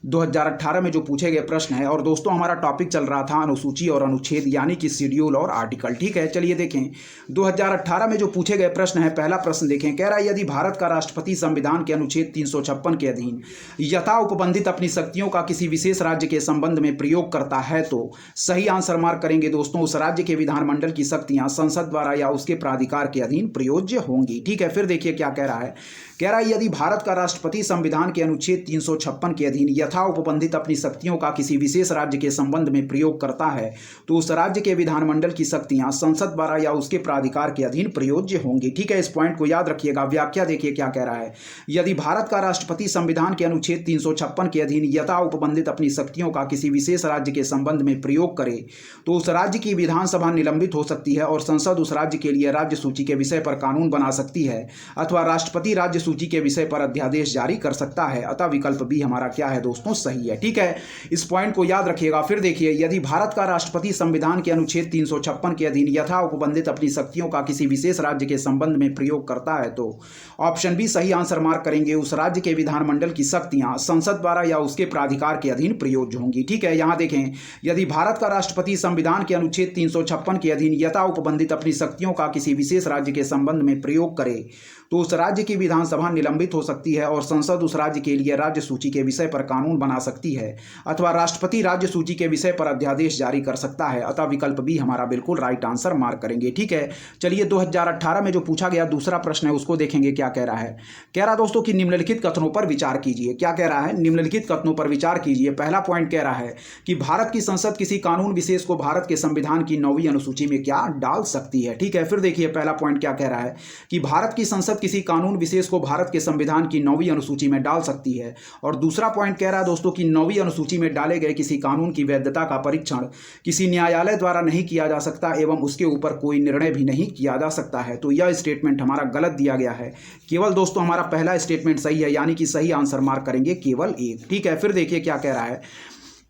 2018 में जो पूछे गए प्रश्न है, और दोस्तों हमारा टॉपिक चल रहा था अनुसूची और अनुच्छेद यानी कि शेड्यूल और आर्टिकल। ठीक है, चलिए देखें 2018 में जो पूछे गए प्रश्न है। पहला प्रश्न देखें, कह रहा है यदि भारत का राष्ट्रपति संविधान के अनुच्छेद 356 के अधीन यथा उपबंधित अपनी शक्तियों का किसी विशेष राज्य के संबंध में प्रयोग करता है तो सही आंसर मार्क करेंगे दोस्तों उस राज्य के विधानमंडल की शक्तियां संसद द्वारा या उसके प्राधिकार के अधीन प्रयोज्य होंगी। ठीक है, फिर देखिए क्या कह रहा है। कह रहा है यदि भारत का राष्ट्रपति संविधान के अनुच्छेद 356 के अधीन यथा उपबंधित अपनी शक्तियों का किसी विशेष राज्य के संबंध में प्रयोग करता है तो उस राज्य के विधानमंडल की शक्तियां संसद द्वारा या उसके प्राधिकार के अधीन प्रयोज्य होंगी। ठीक है, इस पॉइंट को याद रखिएगा। व्याख्या देखिए क्या कह रहा है। यदि भारत का राष्ट्रपति संविधान के अनुच्छेद 356 के अधीन यथा उपबंधित अपनी शक्तियों का किसी विशेष राज्य के संबंध में प्रयोग करे तो उस राज्य की विधानसभा निलंबित हो सकती है और संसद उस राज्य के लिए राज्य सूची के विषय पर कानून बना सकती है अथवा राष्ट्रपति राज्य सूची के विषय पर अध्यादेश जारी कर सकता है। अतः विकल्प बी हमारा क्या है दोस्तों, सही है। ठीक है, इस पॉइंट को याद रखिएगा। फिर देखिए यदि भारत का राष्ट्रपति संविधान के अनुच्छेद 356 के अधीन यथा उपबंधित अपनी शक्तियों का किसी विशेष राज्य के संबंध में प्रयोग करता है तो ऑप्शन बी सही आंसर मार्क करेंगे उस राज्य के विधानमंडल की शक्तियां संसद द्वारा या उसके प्राधिकार के अधीन प्रयोज्य होंगी। ठीक है, यहां देखें यदि भारत का राष्ट्रपति संविधान के अनुच्छेद 356 के अधीन यथा उपबंधित अपनी शक्तियों का किसी विशेष राज्य के संबंध में प्रयोग करे तो उस राज्य की विधानसभा निलंबित हो सकती है और संसद उस राज्य के लिए राज्य सूची के विषय पर कानून बना सकती है अथवा राष्ट्रपति राज्य सूची के विषय पर अध्यादेश जारी कर सकता है। अतः विकल्प बी हमारा बिल्कुल राइट आंसर मार्क करेंगे। ठीक है, चलिए 2018 में जो पूछा गया दूसरा प्रश्न है उसको देखेंगे क्या कह रहा है। कह रहा दोस्तों कि निम्नलिखित कथनों पर विचार कीजिए। क्या कह रहा है, निम्नलिखित कथनों पर विचार कीजिए। पहला पॉइंट कह रहा है कि भारत की संसद किसी कानून विशेष को भारत के संविधान की 9वीं अनुसूची में क्या डाल सकती है। ठीक है, फिर देखिए पहला पॉइंट क्या कह रहा है कि भारत की संसद किसी कानून विशेष को भारत के संविधान की 9वीं अनुसूची में डाल सकती है। और दूसरा पॉइंट कह रहा है दोस्तों कि 9वीं अनुसूची में डाले गए किसी कानून की वैधता का परीक्षण किसी न्यायालय द्वारा नहीं किया जा सकता एवं उसके ऊपर कोई निर्णय भी नहीं किया जा सकता है। तो यह स्टेटमेंट हमारा गलत दिया गया है। केवल दोस्तों हमारा पहला स्टेटमेंट सही है, यानी कि सही आंसर मार्क करेंगे केवल एक। ठीक है, फिर देखिए क्या कह रहा है।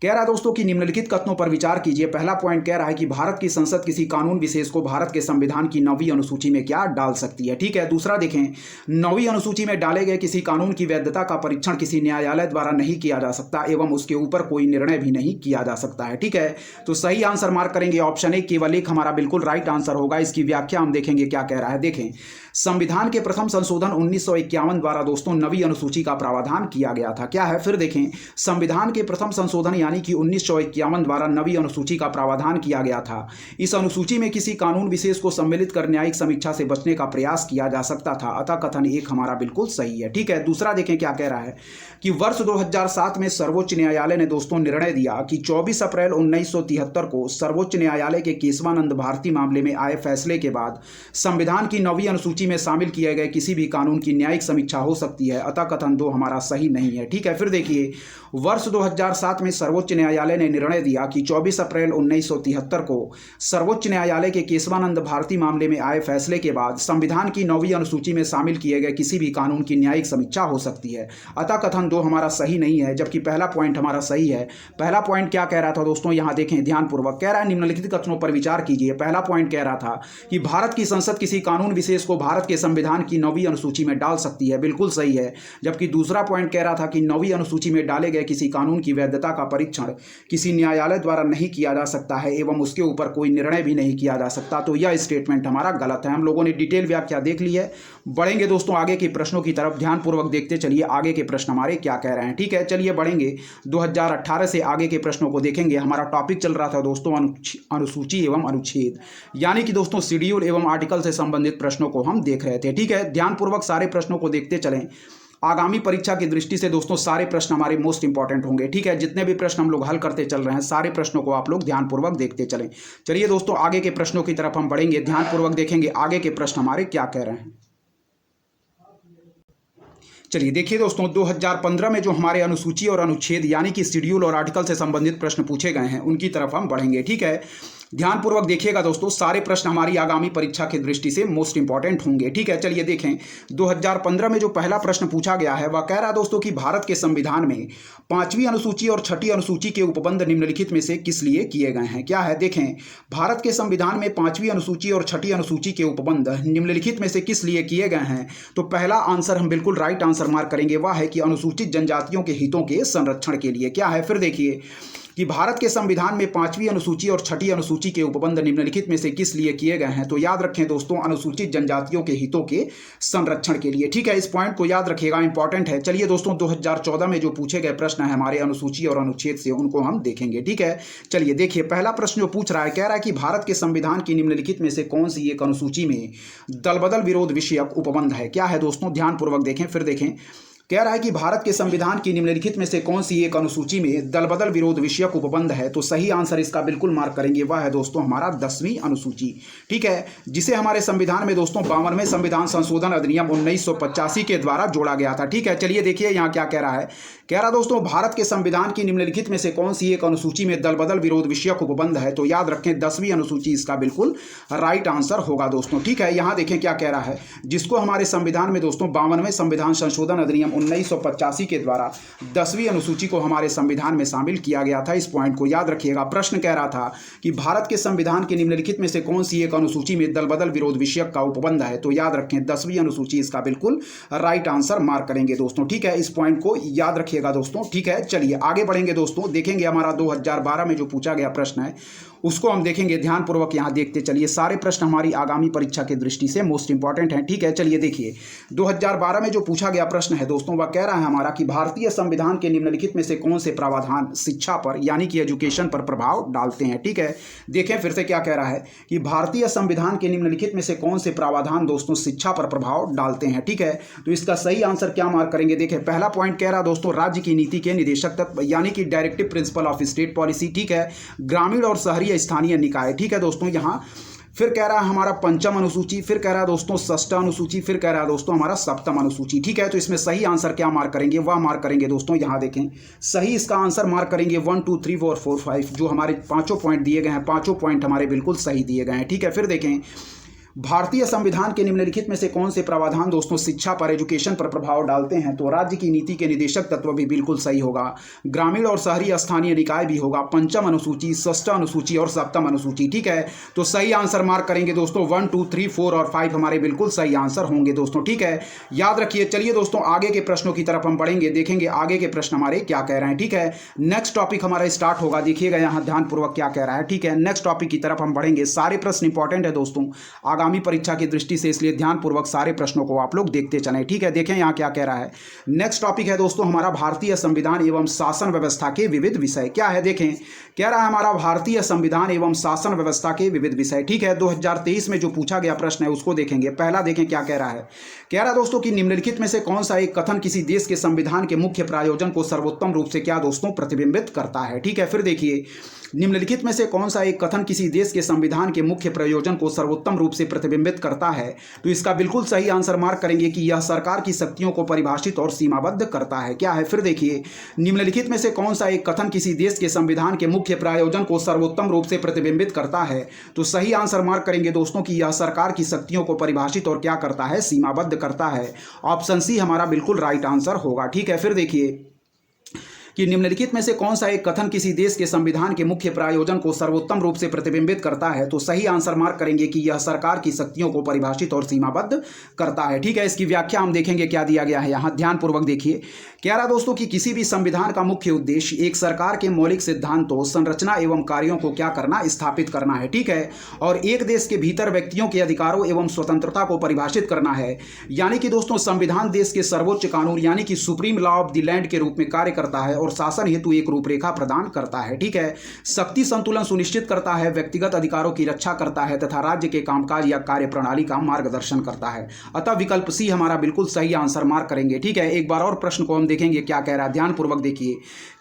कह रहा दोस्तों कि निम्नलिखित कथनों पर विचार कीजिए। पहला पॉइंट कह रहा है कि भारत की संसद किसी कानून विशेष को भारत के संविधान की 9वीं अनुसूची में क्या डाल सकती है। ठीक है, दूसरा देखें 9वीं अनुसूची में डाले गए किसी कानून की वैधता का परीक्षण किसी न्यायालय द्वारा नहीं किया जा सकता एवं उसके ऊपर कोई निर्णय भी नहीं किया जा सकता है। ठीक है, तो सही आंसर मार्क करेंगे ऑप्शन ए, केवल एक हमारा बिल्कुल राइट आंसर होगा। इसकी व्याख्या हम देखेंगे क्या कह रहा है। देखें संविधान के प्रथम संशोधन 1951 द्वारा दोस्तों 9वीं अनुसूची का प्रावधान किया गया था। क्या है, फिर देखें संविधान के प्रथम संशोधन यानी कि 1951 द्वारा 9वीं अनुसूची का प्रावधान किया गया था। इस अनुसूची में किसी कानून विशेष को सम्मिलित कर न्यायिक समीक्षा से बचने का प्रयास किया जा सकता था। अतः कथन एक हमारा बिल्कुल सही है। ठीक है, दूसरा देखें क्या कह रहा है कि वर्ष 2007 में सर्वोच्च न्यायालय ने दोस्तों निर्णय दिया कि 24 अप्रैल 1973 को सर्वोच्च न्यायालय के केशवानंद भारती मामले में आए फैसले के बाद संविधान की 9वीं अनुसूची अनुसूची में शामिल किए गए किसी भी कानून की न्यायिक समीक्षा हो सकती है, अतः कथन 2 हमारा सही नहीं है। ठीक है, फिर देखिए वर्ष 2007 में सर्वोच्च न्यायालय ने निर्णय दिया कि 24 अप्रैल 1973 को सर्वोच्च न्यायालय के केशवानंद भारती मामले में आए फैसले के बाद संविधान की 9वीं अनुसूची में शामिल किए गए किसी भी कानून की न्यायिक समीक्षा हो सकती है, अतः कथन 2 हमारा सही नहीं है, जबकि पहला पॉइंट हमारा सही है। पहला पॉइंट क्या कह रहा था दोस्तों, यहाँ देखें ध्यानपूर्वक, कह रहा है निम्नलिखित कथनों पर विचार कीजिए। पहला पॉइंट कह रहा था कि भारत की संसद किसी कानून विशेष को भारत के संविधान की 9वीं अनुसूची में डाल सकती है, बिल्कुल सही है। जबकि दूसरा पॉइंट कह रहा था कि 9वीं अनुसूची में डाले गए किसी कानून की वैधता का परीक्षण किसी न्यायालय द्वारा नहीं किया जा सकता है एवं उसके ऊपर कोई निर्णय भी नहीं किया जा सकता। तो यह स्टेटमेंट हमारा गलत है। हम लोगों ने डिटेल व्याख्या देख ली है। बढ़ेंगे दोस्तों आगे के प्रश्नों की तरफ, ध्यानपूर्वक देखते चलिए आगे के प्रश्न हमारे क्या कह रहे हैं। ठीक है, चलिए बढ़ेंगे 2018 से आगे के प्रश्नों को देखेंगे। हमारा टॉपिक चल रहा था दोस्तों अनुसूची एवं अनुच्छेद, यानी कि दोस्तों शेड्यूल एवं आर्टिकल से संबंधित प्रश्नों को हम देख रहे थे। ठीक है, ध्यानपूर्वक सारे प्रश्नों को देखते चलें। आगामी परीक्षा की दृष्टि से दोस्तों सारे प्रश्न हमारे मोस्ट इंपॉर्टेंट होंगे। ठीक है, जितने भी प्रश्न हम लोग हल करते चल रहे हैं सारे प्रश्नों को आप लोग ध्यानपूर्वक देखते चलें। चलिए दोस्तों आगे के प्रश्नों की तरफ हम बढ़ेंगे, ध्यानपूर्वक देखेंगे आगे के प्रश्न हमारे क्या कह रहे हैं। चलिए देखिए दोस्तों 2015 में जो हमारे अनुसूची और अनुच्छेद यानी कि शेड्यूल और आर्टिकल से संबंधित प्रश्न पूछे गए हैं उनकी तरफ हम बढ़ेंगे। ठीक है, ध्यानपूर्वक देखिएगा दोस्तों, सारे प्रश्न हमारी आगामी परीक्षा की दृष्टि से मोस्ट इंपॉर्टेंट होंगे। ठीक है, चलिए देखें 2015 में जो पहला प्रश्न पूछा गया है वह कह रहा है दोस्तों कि भारत के संविधान में 5वीं अनुसूची और 6ठी अनुसूची के उपबंध निम्नलिखित में से किस लिए किए गए हैं। क्या है, देखें भारत के संविधान में 5वीं अनुसूची और 6ठी अनुसूची के उपबंध निम्नलिखित में से किस लिए किए गए हैं। तो पहला आंसर हम बिल्कुल राइट आंसर मार्क करेंगे, वह है कि अनुसूचित जनजातियों के हितों के संरक्षण के लिए। क्या है, फिर देखिए कि भारत के संविधान में 5वीं अनुसूची और 6ठी अनुसूची के उपबंध निम्नलिखित में से किस लिए किए गए हैं। तो याद रखें दोस्तों अनुसूचित जनजातियों के हितों के संरक्षण के लिए। ठीक है, इस पॉइंट को याद रखिएगा, इंपॉर्टेंट है। चलिए दोस्तों 2014 में जो पूछे गए प्रश्न है हमारे अनुसूची और अनुच्छेद से उनको हम देखेंगे। ठीक है, चलिए देखिए पहला प्रश्न जो पूछ रहा है, कह रहा है कि भारत के संविधान की निम्नलिखित में से कौन सी एक अनुसूची में दलबदल विरोध विषयक उपबंध है। क्या है दोस्तों, ध्यानपूर्वक देखें, फिर देखें, कह रहा है कि भारत के संविधान की निम्नलिखित में से कौन सी एक अनुसूची में दलबदल विरोध विषयक उपबंध है। तो सही आंसर इसका बिल्कुल मार्क करेंगे, वह है दोस्तों हमारा 10वीं अनुसूची। ठीक है, जिसे हमारे संविधान में दोस्तों 52वें संविधान संशोधन अधिनियम 1985 के द्वारा जोड़ा गया था। ठीक है, चलिए देखिए यहाँ क्या कह रहा है, कह रहा दोस्तों भारत के संविधान की निम्नलिखित में से कौन सी एक अनुसूची में दलबदल विरोध विषयक उपबंध है। तो याद रखें 10वीं अनुसूची इसका बिल्कुल राइट आंसर होगा दोस्तों। ठीक है, यहाँ देखें क्या कह रहा है, जिसको हमारे संविधान में दोस्तों 52वें संविधान संशोधन अधिनियम 1985 के द्वारा 10वीं अनुसूची को हमारे संविधान में शामिल किया गया था। इस पॉइंट को याद रखिएगा। प्रश्न कह रहा था कि भारत के संविधान के निम्नलिखित में से कौन सी एक अनुसूची में दलबदल विरोध विषयक का उपबंध है। तो याद रखें 10वीं अनुसूची इसका बिल्कुल राइट आंसर मार्क करेंगे दोस्तों। ठीक है, इस पॉइंट को याद रखिएगा दोस्तों। ठीक है, चलिए आगे बढ़ेंगे दोस्तों, देखेंगे हमारा 2012 में जो पूछा गया प्रश्न है उसको हम देखेंगे। ध्यानपूर्वक यहाँ देखते चलिए, सारे प्रश्न हमारी आगामी परीक्षा की दृष्टि से मोस्ट इंपॉर्टेंट हैं। ठीक है, चलिए देखिए 2012 में जो पूछा गया प्रश्न है दोस्तों वह कह रहा है हमारा कि भारतीय संविधान के निम्नलिखित में से कौन से प्रावधान शिक्षा पर यानी कि एजुकेशन पर प्रभाव डालते हैं। ठीक है, देखें फिर से क्या कह रहा है कि भारतीय संविधान के निम्नलिखित में से कौन से प्रावधान दोस्तों शिक्षा पर प्रभाव डालते हैं। ठीक है, तो इसका सही आंसर क्या मार्क करेंगे। देखें पहला पॉइंट कह रहा दोस्तों राज्य की नीति के निदेशक तत्व यानी कि directive principle of state policy. ठीक है, ग्रामीण और शहरी स्थानीय निकाय। ठीक है दोस्तों, यहाँ फिर कह रहा है हमारा 5वीं अनुसूची, फिर कह रहा है दोस्तों 6ठी अनुसूची, फिर कह रहा है दोस्तों हमारा 7वीं अनुसूची। ठीक है, तो इसमें सही आंसर क्या मार्क करेंगे, वह मार्क करेंगे दोस्तों, यहाँ देखें सही इसका आंसर मार्क करेंगे 1 2 3 4 4 5 जो हमारे पांचों पॉइंट दिए गए हैं, पांचों पॉइंट हमारे बिल्कुल सही दिए गए हैं। ठीक है, फिर देखें भारतीय संविधान के निम्नलिखित में से कौन से प्रावधान दोस्तों शिक्षा पर एजुकेशन पर प्रभाव डालते हैं। तो राज्य की नीति के निदेशक तत्व भी बिल्कुल सही होगा, ग्रामीण और शहरी स्थानीय निकाय भी होगा, 5वीं अनुसूची, 6ठी अनुसूची और 7वीं अनुसूची। ठीक है, तो सही आंसर मार्क करेंगे दोस्तों 1 2 3 4 और 5 हमारे बिल्कुल सही आंसर होंगे दोस्तों। ठीक है, याद रखिए। चलिए दोस्तों आगे के प्रश्नों की तरफ हम बढ़ेंगे, देखेंगे आगे के प्रश्न हमारे क्या कह रहे हैं। ठीक है, नेक्स्ट टॉपिक हमारा स्टार्ट होगा, देखिएगा यहाँ ध्यानपूर्वक क्या कह रहा है। ठीक है, नेक्स्ट टॉपिक की तरफ हम बढ़ेंगे। सारे प्रश्न इंपॉर्टेंट है दोस्तों आगामी परीक्षा की दृष्टि से, इसलिए ध्यानपूर्वक सारे प्रश्नों को आप लोग देखते चलें। ठीक है, देखें यहाँ क्या कह रहा है। नेक्स्ट टॉपिक है दोस्तों हमारा भारतीय संविधान एवं शासन व्यवस्था के विविध विषय। क्या है, देखें कह रहा है हमारा भारतीय संविधान एवं शासन व्यवस्था के विविध विषय। ठीक है, 2023 में जो पूछा गया प्रश्न है उसको देखेंगे। पहला देखें क्या कह रहा है, कह रहा है दोस्तों कि निम्नलिखित में से कौन सा एक कथन किसी देश के संविधान के मुख्य प्रायोजन को सर्वोत्तम रूप से क्या दोस्तों प्रतिबिंबित करता है। ठीक है, फिर देखिए निम्नलिखित में से कौन सा एक कथन किसी देश के संविधान के मुख्य प्रयोजन को सर्वोत्तम रूप से प्रतिबिंबित करता है? तो इसका बिल्कुल सही आंसर मार्क करेंगे कि यह सरकार की शक्तियों को परिभाषित और सीमाबद्ध करता है। क्या है? फिर देखिए, निम्नलिखित में से कौन सा एक कथन किसी देश के संविधान के मुख्य प्रयोजन को सर्वोत्तम रूप से प्रतिबिंबित करता है? तो सही आंसर मार्क करेंगे दोस्तों कि यह सरकार की शक्तियों को परिभाषित और क्या करता है? सीमाबद्ध करता है। ऑप्शन सी हमारा बिल्कुल राइट आंसर होगा। ठीक है, फिर देखिए कि निम्नलिखित में से कौन सा एक कथन किसी देश के संविधान के मुख्य प्रायोजन को सर्वोत्तम रूप से प्रतिबिंबित करता है? तो सही आंसर मार्क करेंगे कि यह सरकार की शक्तियों को परिभाषित और सीमाबद्ध करता है। ठीक है, इसकी व्याख्या हम देखेंगे क्या दिया गया है यहाँ, ध्यानपूर्वक देखिए। कह रहा दोस्तों कि किसी भी संविधान का मुख्य उद्देश्य एक सरकार के मौलिक सिद्धांतों, संरचना एवं कार्यों को क्या करना? स्थापित करना है। ठीक है, और एक देश के भीतर व्यक्तियों के अधिकारों एवं स्वतंत्रता को परिभाषित करना है। यानी कि दोस्तों संविधान देश के सर्वोच्च कानून यानी कि supreme law of the land के रूप में कार्य करता है और शासन हेतु एक रूपरेखा प्रदान करता है। ठीक है, शक्ति संतुलन सुनिश्चित करता है, व्यक्तिगत अधिकारों की रक्षा करता है तथा राज्य के कामकाज या कार्य प्रणाली का मार्गदर्शन करता है। अतः विकल्प सी हमारा बिल्कुल सही आंसर मार्क करेंगे। ठीक है, एक बार और प्रश्न को हम देखेंगे क्या कह रहा है, ध्यानपूर्वक देखिए।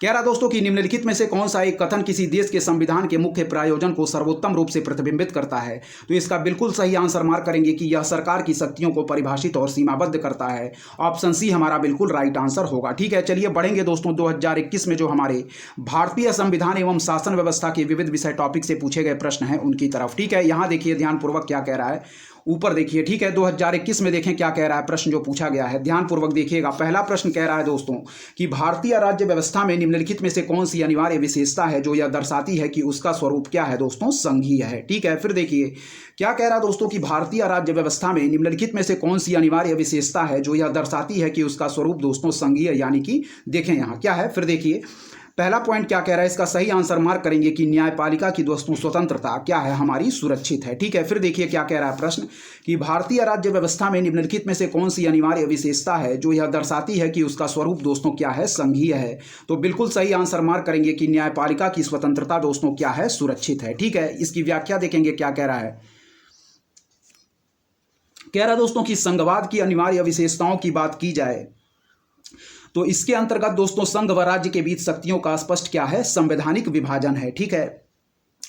कह रहा दोस्तों कि निम्नलिखित में से कौन सा एक कथन किसी देश के संविधान के मुख्य प्रायोजन को सर्वोत्तम रूप से प्रतिबिंबित करता है? तो इसका बिल्कुल सही आंसर मार्क करेंगे कि यह सरकार की शक्तियों को परिभाषित और सीमाबद्ध करता है। ऑप्शन सी हमारा बिल्कुल राइट आंसर होगा। ठीक है, चलिए बढ़ेंगे दोस्तों 2021 में जो हमारे भारतीय संविधान एवं शासन व्यवस्था के विविध विषय टॉपिक से पूछे गए प्रश्न हैं उनकी तरफ। ठीक है, यहां देखिए ध्यानपूर्वक क्या कह रहा है, ऊपर देखिए। ठीक है, 2021 में देखें क्या कह रहा है प्रश्न जो पूछा गया है, ध्यानपूर्वक देखिएगा। पहला प्रश्न कह रहा है दोस्तों कि भारतीय राज्य व्यवस्था में निम्नलिखित में से कौन सी अनिवार्य विशेषता है जो यह दर्शाती है कि उसका स्वरूप क्या है? दोस्तों संघीय है। ठीक है, फिर देखिए क्या कह रहा है दोस्तों कि भारतीय राज्य व्यवस्था में निम्नलिखित में से कौन सी अनिवार्य विशेषता है जो यह दर्शाती है कि उसका स्वरूप दोस्तों संघीय, यानी कि देखें यहाँ क्या है। फिर देखिए पहला पॉइंट क्या कह रहा है, इसका सही आंसर मार्क करेंगे कि न्यायपालिका की दोस्तों स्वतंत्रता क्या है? हमारी सुरक्षित है। ठीक है, फिर देखिए क्या कह रहा है प्रश्न कि भारतीय राज्य व्यवस्था में निम्नलिखित में से कौन सी अनिवार्य विशेषता है जो यह दर्शाती है कि उसका स्वरूप दोस्तों क्या है? संघीय है। तो बिल्कुल सही आंसर मार्क करेंगे कि न्यायपालिका की स्वतंत्रता दोस्तों क्या है? सुरक्षित है। ठीक है, इसकी व्याख्या देखेंगे क्या कह रहा है। कह रहा दोस्तों कि संघवाद की अनिवार्य विशेषताओं की बात की जाए तो इसके अंतर्गत दोस्तों संघ व राज्य के बीच शक्तियों का स्पष्ट क्या है? संवैधानिक विभाजन है। ठीक है,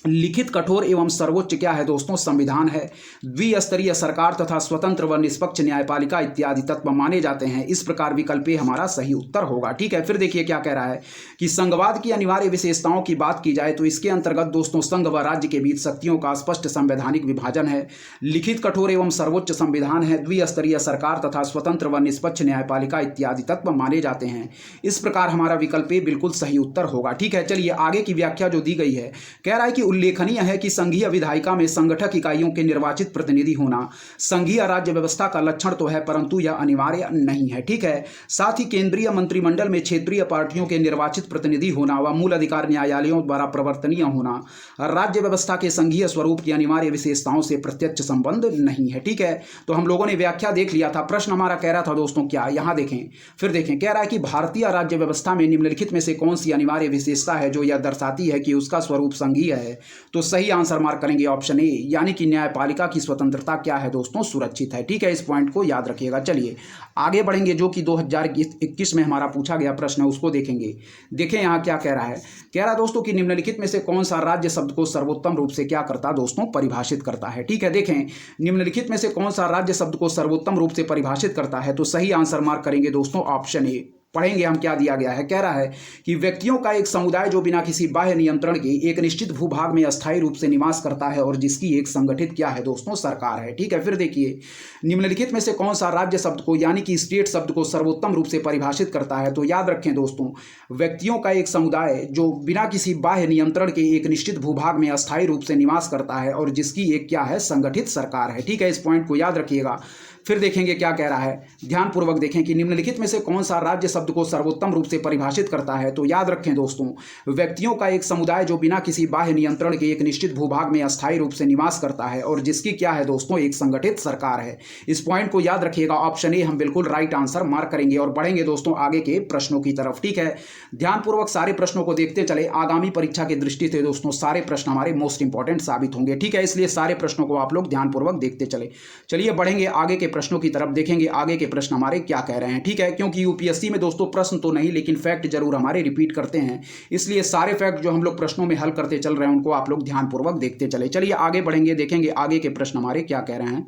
लिखित कठोर एवं सर्वोच्च क्या है दोस्तों? संविधान है। द्विस्तरीय सरकार तथा स्वतंत्र व निष्पक्ष न्यायपालिका इत्यादि तत्व माने जाते हैं। इस प्रकार विकल्प ए हमारा सही उत्तर होगा। ठीक है, फिर देखिए क्या कह रहा है कि संघवाद की अनिवार्य विशेषताओं की बात की जाए तो इसके अंतर्गत दोस्तों संघ व राज्य के बीच शक्तियों का स्पष्ट संवैधानिक विभाजन है, लिखित कठोर एवं सर्वोच्च संविधान है, द्विस्तरीय सरकार तथा स्वतंत्र व निष्पक्ष न्यायपालिका इत्यादि तत्व माने जाते हैं। इस प्रकार हमारा विकल्प ए बिल्कुल सही उत्तर होगा। ठीक है, चलिए आगे की व्याख्या जो दी गई है, कह रहा है कि उल्लेखनीय है कि संघीय विधायिका में संगठक इकाइयों के निर्वाचित प्रतिनिधि होना संघीय राज्य व्यवस्था का लक्षण तो है परंतु यह अनिवार्य नहीं है। ठीक है, साथ ही केंद्रीय मंत्रिमंडल में क्षेत्रीय पार्टियों के निर्वाचित प्रतिनिधि होना व मूल अधिकार न्यायालयों द्वारा प्रवर्तनीय होना राज्य व्यवस्था के संघीय स्वरूप की अनिवार्य विशेषताओं से प्रत्यक्ष संबंध नहीं है। ठीक है, तो हम लोगों ने व्याख्या देख लिया था। प्रश्न हमारा कह रहा था दोस्तों क्या, यहां देखें, फिर देखें, कह रहा है कि भारतीय राज्य व्यवस्था में निम्नलिखित में से कौन सी अनिवार्य विशेषता है जो यह दर्शाती है कि उसका स्वरूप संघीय है? तो सही आंसर मार्क करेंगे ऑप्शन ए, यानी कि न्यायपालिका की स्वतंत्रता क्या है दोस्तों? सुरक्षित है। ठीक है, इस पॉइंट को याद रखिएगा। चलिए आगे बढ़ेंगे, जो कि 2021 में हमारा पूछा गया प्रश्न है उसको देखेंगे। देखें यहाँ क्या कह रहा है, कह रहा दोस्तों कि निम्नलिखित में से कौन सा राज्य शब्द को सर्वोत्तम रूप से क्या करता दोस्तों? परिभाषित करता है। ठीक है, देखें निम्नलिखित में से कौन सा राज्य शब्द को सर्वोत्तम रूप से परिभाषित करता है? तो सही आंसर मार्क करेंगे दोस्तों ऑप्शन ए। पढ़ेंगे हम क्या दिया गया है, कह रहा है कि व्यक्तियों का एक समुदाय जो बिना किसी बाह्य नियंत्रण के एक निश्चित भूभाग में अस्थायी रूप से निवास करता है और जिसकी एक संगठित क्या है दोस्तों? सरकार है। ठीक है, फिर देखिए निम्नलिखित में से कौन सा राज्य शब्द को यानी कि स्टेट शब्द को सर्वोत्तम रूप से परिभाषित करता है? तो याद रखें दोस्तों, व्यक्तियों का एक समुदाय जो बिना किसी बाह्य नियंत्रण के एक निश्चित भूभाग में अस्थायी रूप से निवास करता है और जिसकी एक क्या है? संगठित सरकार है। ठीक है, इस पॉइंट को याद रखिएगा। फिर देखेंगे क्या कह रहा है, ध्यानपूर्वक देखें कि निम्नलिखित में से कौन सा राज्य शब्द को सर्वोत्तम रूप से परिभाषित करता है? तो याद रखें दोस्तों, व्यक्तियों का एक समुदाय जो बिना किसी बाह्य नियंत्रण के एक निश्चित भूभाग में अस्थायी रूप से निवास करता है और जिसकी क्या है दोस्तों? एक संगठित सरकार है। इस पॉइंट को याद रखिएगा, ऑप्शन ए हम बिल्कुल राइट आंसर मार्क करेंगे और बढ़ेंगे दोस्तों आगे के प्रश्नों की तरफ। ठीक है, ध्यानपूर्वक सारे प्रश्नों को देखते चले। आगामी परीक्षा की दृष्टि से दोस्तों सारे प्रश्न हमारे मोस्ट इंपॉर्टेंट साबित होंगे। ठीक है, इसलिए सारे प्रश्नों को आप लोग ध्यानपूर्वक देखते चले। चलिए बढ़ेंगे आगे के प्रश्नों की तरफ देखेंगे आगे के प्रश्न हमारे क्या कह रहे हैं, ठीक है। क्योंकि यूपीएससी में दोस्तों प्रश्न तो नहीं लेकिन फैक्ट जरूर हमारे रिपीट करते हैं, इसलिए सारे फैक्ट जो हम लोग प्रश्नों में हल करते चल रहे हैं उनको आप लोग ध्यानपूर्वक देखते चले। चलिए आगे बढ़ेंगे, देखेंगे आगे के प्रश्न हमारे क्या कह रहे हैं।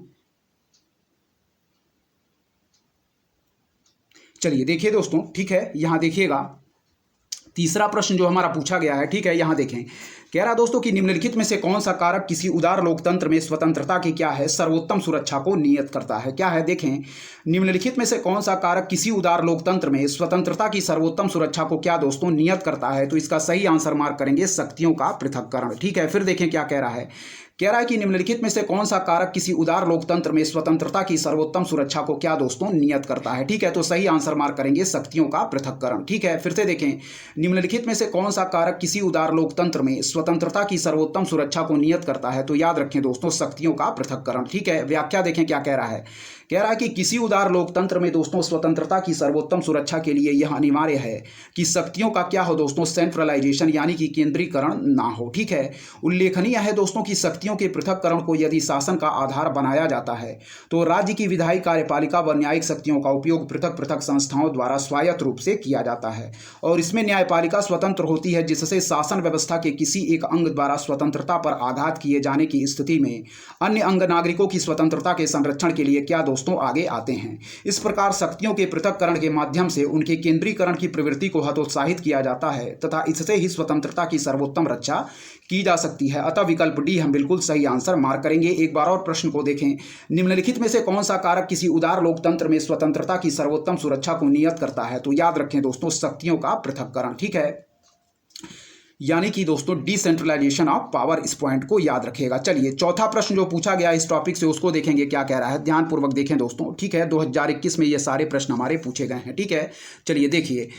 चलिए देखिए दोस्तों, ठीक है, यहां देखिएगा तीसरा प्रश्न जो हमारा पूछा गया है, ठीक है, यहां देखें। कह रहा दोस्तों कि निम्नलिखित में से कौन सा कारक किसी उदार लोकतंत्र में स्वतंत्रता की क्या है सर्वोत्तम सुरक्षा को नियत करता है। क्या है, देखें, निम्नलिखित में से कौन सा कारक किसी उदार लोकतंत्र में स्वतंत्रता की सर्वोत्तम सुरक्षा को क्या दोस्तों नियत करता है। तो इसका सही आंसर मार्क करेंगे शक्तियों का पृथक्करण, ठीक है। फिर देखें क्या कह रहा है, कह रहा है कि निम्नलिखित में से कौन सा कारक किसी उदार लोकतंत्र में स्वतंत्रता की सर्वोत्तम सुरक्षा को क्या दोस्तों नियत करता है, ठीक है। तो सही आंसर मार्क करेंगे शक्तियों का पृथक्करण, ठीक है। फिर से देखें, निम्नलिखित में से कौन सा कारक किसी उदार लोकतंत्र में स्वतंत्रता की सर्वोत्तम सुरक्षा को नियत करता है। तो याद रखें दोस्तों शक्तियों का पृथक्करण, ठीक है। व्याख्या देखें क्या कह रहा है, कह रहा है कि किसी उदार लोकतंत्र में दोस्तों स्वतंत्रता की सर्वोत्तम सुरक्षा के लिए यह अनिवार्य है कि शक्तियों का क्या हो दोस्तों सेंट्रलाइजेशन यानी कि केंद्रीकरण ना हो, ठीक है। उल्लेखनीय है दोस्तों कि शक्तियों के पृथक्करण को यदि शासन का आधार बनाया जाता है तो राज्य की विधायी कार्यपालिका व न्यायिक शक्तियों का उपयोग पृथक पृथक संस्थाओं द्वारा स्वायत्त रूप से किया जाता है और इसमें न्यायपालिका स्वतंत्र होती है, जिससे शासन व्यवस्था के किसी एक अंग द्वारा स्वतंत्रता पर आघात किए जाने की स्थिति में अन्य अंग नागरिकों की स्वतंत्रता के संरक्षण के लिए क्या दोस्तों आगे आते हैं। इस प्रकार शक्तियों के पृथक्करण के माध्यम से उनके केंद्रीकरण की प्रवृत्ति को हतोत्साहित किया जाता है तथा इससे ही स्वतंत्रता की सर्वोत्तम रक्षा की जा सकती है। अतः विकल्प डी हम बिल्कुल सही आंसर मार्क करेंगे। एक बार और प्रश्न को देखें, निम्नलिखित में से कौन सा कारक किसी उदार लोकतंत्र में स्वतंत्रता की सर्वोत्तम सुरक्षा को नियत करता है। तो याद रखें दोस्तों शक्तियों का पृथक्करण, ठीक है, यानी कि दोस्तों डिसेंट्रलाइजेशन ऑफ पावर। इस पॉइंट को याद रखिएगा। चलिए चौथा प्रश्न जो पूछा गया इस टॉपिक से उसको देखेंगे क्या कह रहा है, ध्यानपूर्वक देखें दोस्तों, ठीक है। 2021 में ये सारे प्रश्न हमारे पूछे गए हैं, ठीक है। चलिए देखिए